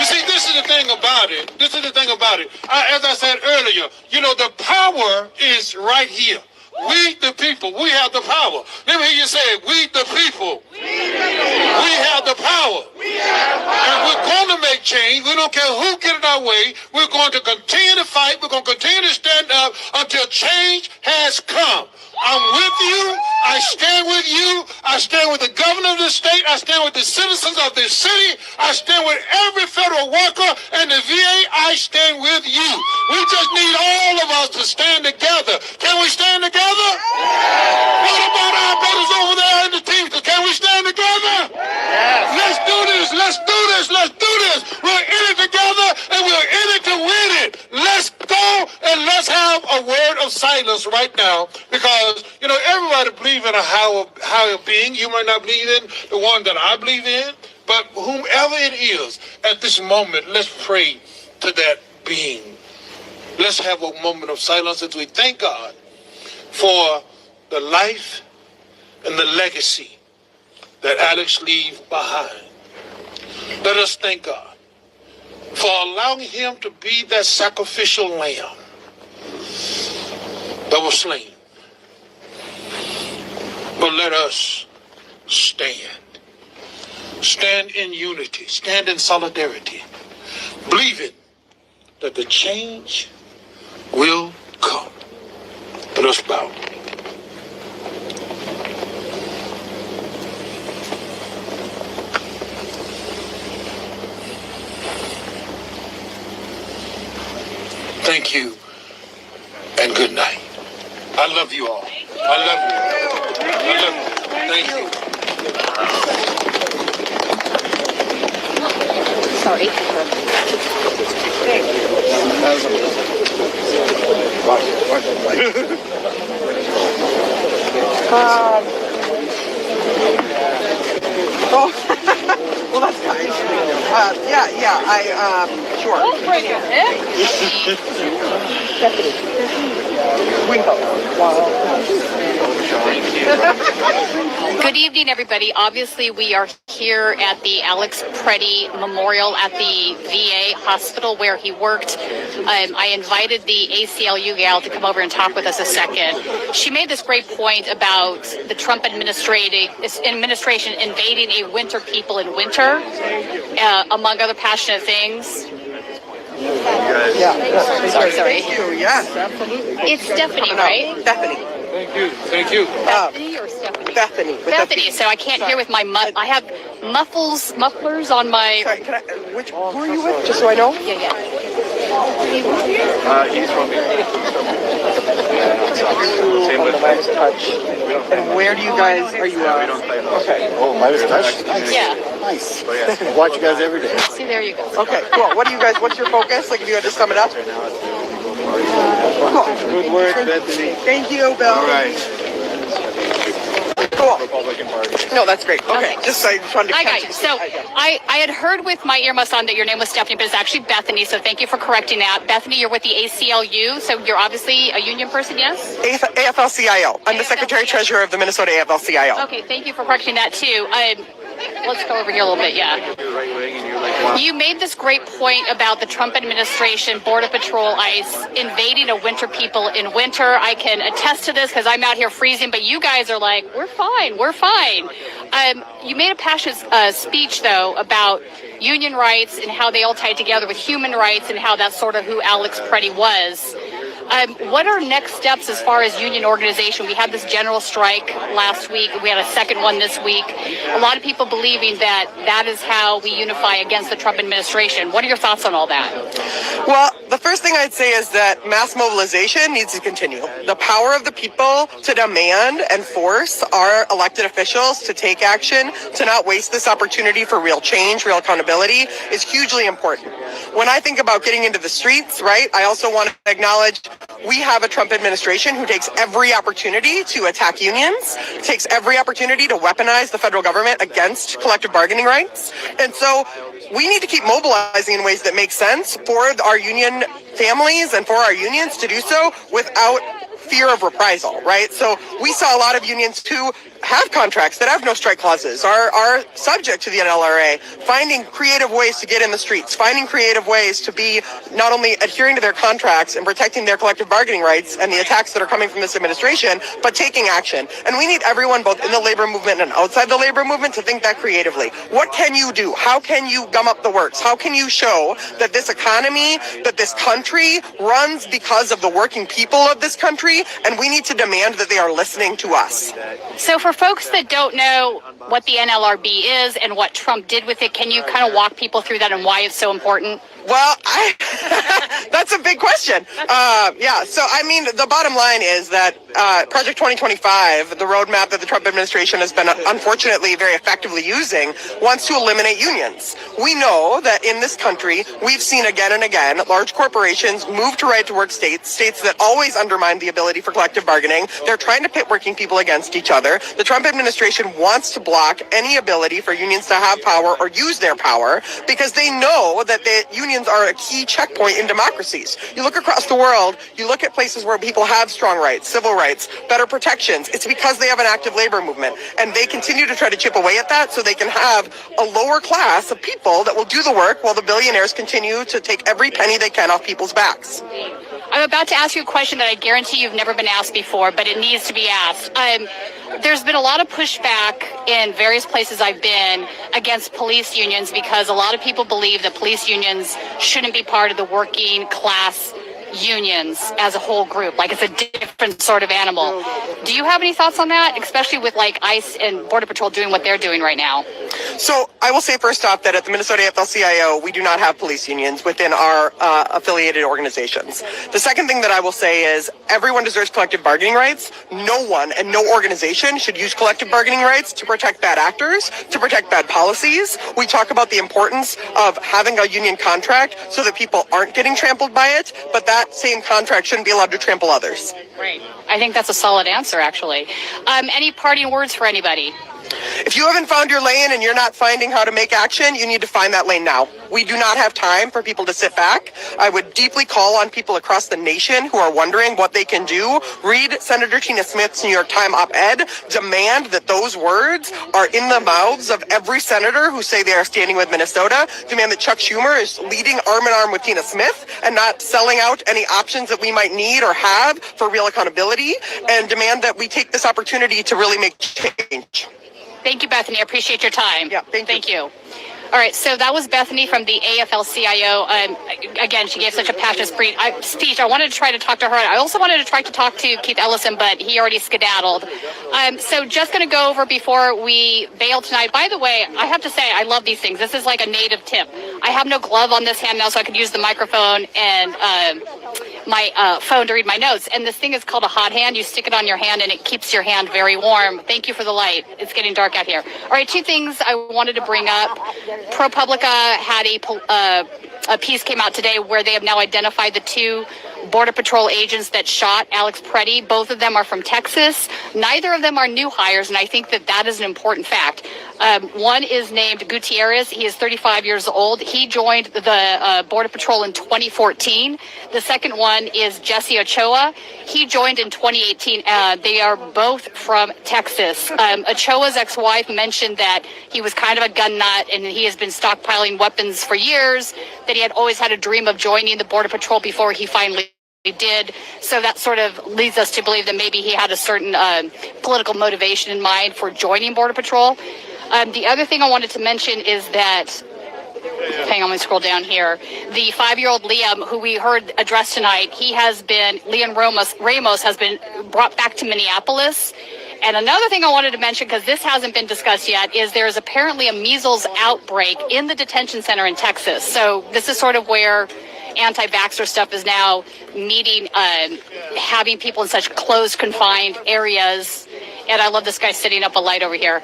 You see, this is the thing about it. This is the thing about it. As I said earlier, you know, the power is right here. We the people, we have the power. Let me hear you say it. We the people. We have the power. And we're going to make change. We don't care who get in our way. We're going to continue to fight. We're going to continue to stand up until change has come. I'm with you. I stand with you. I stand with the governor of the state. I stand with the citizens of this city. I stand with every federal worker and the VA. I stand with you. We just need all of us to stand together. Can we stand together? What about our brothers over there in the team? Can we stand together? Let's do this. Let's do this. Let's do this. We're in it together and we're in it to win it. Let's go and let's have a word of silence right now because, you know, everybody believes in a higher being. You might not believe in the one that I believe in, but whomever it is at this moment, let's pray to that being. Let's have a moment of silence as we thank God for the life and the legacy that Alex leaves behind. Let us thank God for allowing him to be that sacrificial lamb that was slain. But let us stand. Stand in unity. Stand in solidarity. Believing that the change will come. Let us bow. Thank you and good night. I love you all. I love you. I love you. Thank you. Sorry. Well, that's kind. Sure. Don't break your hip. Good evening, everybody. Obviously, we are here at the Alex Pretti Memorial at the VA hospital where he worked. I invited the ACLU gal to come over and talk with us a second. She made this great point about the Trump administration invading a winter people in winter, among other passionate things. Sorry. Thank you. Yes, absolutely. It's Stephanie, right? Stephanie. Thank you. Thank you. Stephanie or Stephanie? Bethany. Bethany. So I can't hear with my I have mufflers on my. Sorry, who are you with? Just so I know. Yeah. He's from here. And where do you guys, are you, okay. Oh, Midas Touch? Nice. Yeah. Nice. I watch you guys every day. See, there you go. Okay, cool. What do you guys, what's your focus? Like, if you had to sum it up? Cool. Good work, Bethany. Thank you, Bill. All right. Cool. Republican Party. No, that's great. Okay, just I wanted to I catch got you. So I had heard with my earmuffs on that your name was Stephanie, but it's actually Bethany. So thank you for correcting that. Bethany, you're with the ACLU, so you're obviously a union person, yes? AFL-CIO. I'm the Secretary-Treasurer of the Minnesota AFL-CIO. Okay, thank you for correcting that too. Let's go over here a little bit, yeah. You made this great point about the Trump administration, Border Patrol, ICE, invading a winter people in winter. I can attest to this because I'm out here freezing, but you guys are like, we're fine, we're fine. You made a passionate speech, though, about union rights and how they all tie together with human rights and how that's sort of who Alex Pretti was. What are next steps as far as union organization? We had this general strike last week. We had a second one this week. A lot of people believing that that is how we unify against the Trump administration. What are your thoughts on all that? Well, the first thing I'd say is that mass mobilization needs to continue. The power of the people to demand and force our elected officials to take action, to not waste this opportunity for real change, real accountability, is hugely important. When I think about getting into the streets, right, I also want to acknowledge we have a Trump administration who takes every opportunity to attack unions, takes every opportunity to weaponize the federal government against collective bargaining rights. And so we need to keep mobilizing in ways that make sense for our union families and for our unions to do so without fear of reprisal, right? So we saw a lot of unions who have contracts that have no strike clauses, are subject to the NLRA, finding creative ways to get in the streets, finding creative ways to be not only adhering to their contracts and protecting their collective bargaining rights and the attacks that are coming from this administration, but taking action. And we need everyone, both in the labor movement and outside the labor movement, to think that creatively. What can you do? How can you gum up the works? How can you show that this economy, that this country runs because of the working people of this country, and we need to demand that they are listening to us? So for folks that don't know what the NLRB is and what Trump did with it, can you kind of walk people through that and why it's so important? Well, that's a big question. Yeah, so I mean, the bottom line is that Project 2025, the roadmap that the Trump administration has been unfortunately very effectively using, wants to eliminate unions. We know that in this country, we've seen again and again large corporations move to right-to-work states that always undermine the ability for collective bargaining. They're trying to pit working people against each other. The Trump administration wants to block any ability for unions to have power or use their power because they know that the unions are a key checkpoint in democracies. You look across the world, you look at places where people have strong rights, civil rights, better protections. It's because they have an active labor movement, and they continue to try to chip away at that so they can have a lower class of people that will do the work while the billionaires continue to take every penny they can off people's backs. I'm about to ask you a question that I guarantee you've never been asked before, but it needs to be asked. There's been a lot of pushback in various places I've been against police unions because a lot of people believe that police unions shouldn't be part of the working class unions as a whole group, like it's a different sort of animal. Do you have any thoughts on that, especially with like ICE and Border Patrol doing what they're doing right now? So I will say first off that at the Minnesota AFL-CIO, we do not have police unions within our affiliated organizations. The second thing that I will say is everyone deserves collective bargaining rights. No one and no organization should use collective bargaining rights to protect bad actors, to protect bad policies. We talk about the importance of having a union contract so that people aren't getting trampled by it, but that same contract shouldn't be allowed to trample others. Right. I think that's a solid answer, actually. Any parting words for anybody? If you haven't found your lane and you're not finding how to make action, you need to find that lane now. We do not have time for people to sit back. I would deeply call on people across the nation who are wondering what they can do. Read Senator Tina Smith's New York Times op-ed. Demand that those words are in the mouths of every senator who say they are standing with Minnesota. Demand that Chuck Schumer is leading arm in arm with Tina Smith and not selling out any options that we might need or have for real accountability. And demand that we take this opportunity to really make change. Thank you, Bethany. I appreciate your time. Yeah, thank you. All right, so that was Bethany from the AFL-CIO. Again, she gave such a passionate speech. I wanted to try to talk to her. I also wanted to try to talk to Keith Ellison, but he already skedaddled. So just going to go over before we bail tonight. By the way, I have to say, I love these things. This is like a native tip. I have no glove on this hand now, so I could use the microphone and my phone to read my notes. And this thing is called a hot hand. You stick it on your hand, and it keeps your hand very warm. Thank you for the light. It's getting dark out here. All right, two things I wanted to bring up. ProPublica had a piece came out today where they have now identified the two Border Patrol agents that shot Alex Pretti. Both of them are from Texas. Neither of them are new hires, and I think that is an important fact. One is named Gutierrez. He is 35 years old. He joined the Border Patrol in 2014. The second one is Jesse Ochoa. He joined in 2018. They are both from Texas. Ochoa's ex-wife mentioned that he was kind of a gun nut, and he has been stockpiling weapons for years, that he had always had a dream of joining the Border Patrol before he finally did. So that sort of leads us to believe that maybe he had a certain political motivation in mind for joining Border Patrol. The other thing I wanted to mention is that, hang on, let me scroll down here. The 5-year-old Liam, who we heard addressed tonight, Liam Ramos has been brought back to Minneapolis. And another thing I wanted to mention, because this hasn't been discussed yet, is there is apparently a measles outbreak in the detention center in Texas. So this is sort of where anti-vaxxer stuff is now meeting, having people in such closed, confined areas. And I love this guy sitting up a light over here.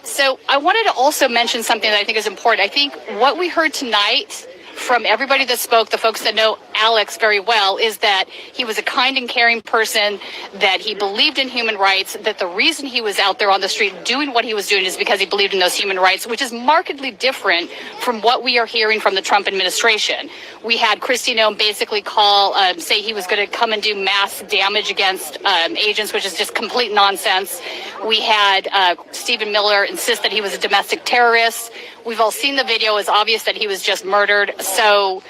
So I wanted to also mention something that I think is important. I think what we heard tonight from everybody that spoke, the folks that know Alex very well, is that he was a kind and caring person, that he believed in human rights, that the reason he was out there on the street doing what he was doing is because he believed in those human rights, which is markedly different from what we are hearing from the Trump administration. We had Kristi Noem basically say he was going to come and do mass damage against agents, which is just complete nonsense. We had Stephen Miller insist that he was a domestic terrorist. We've all seen the video. It's obvious that he was just murdered. So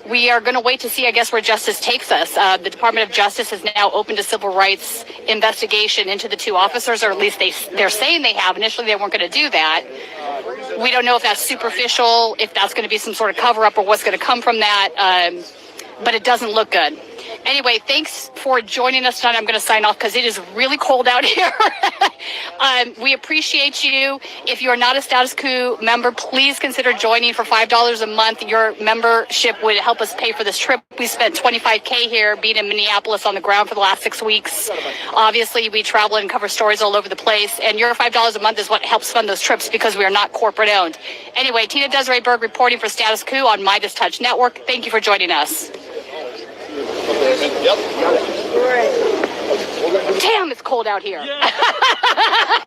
we are going to wait to see, I guess, where justice takes us. The Department of Justice has now opened a civil rights investigation into the two officers, or at least they're saying they have. Initially, they weren't going to do that. We don't know if that's superficial, if that's going to be some sort of cover-up, or what's going to come from that. But it doesn't look good. Anyway, thanks for joining us tonight. I'm going to sign off because it is really cold out here. We appreciate you. If you are not a Status Quo member, please consider joining for $5 a month. Your membership would help us pay for this trip. We spent $25K here being in Minneapolis on the ground for the last 6 weeks. Obviously, we travel and cover stories all over the place. And your $5 a month is what helps fund those trips because we are not corporate owned. Anyway, Tina Desiree Berg reporting for Status Quo on Midas Touch Network. Thank you for joining us. Damn, it's cold out here. Yeah.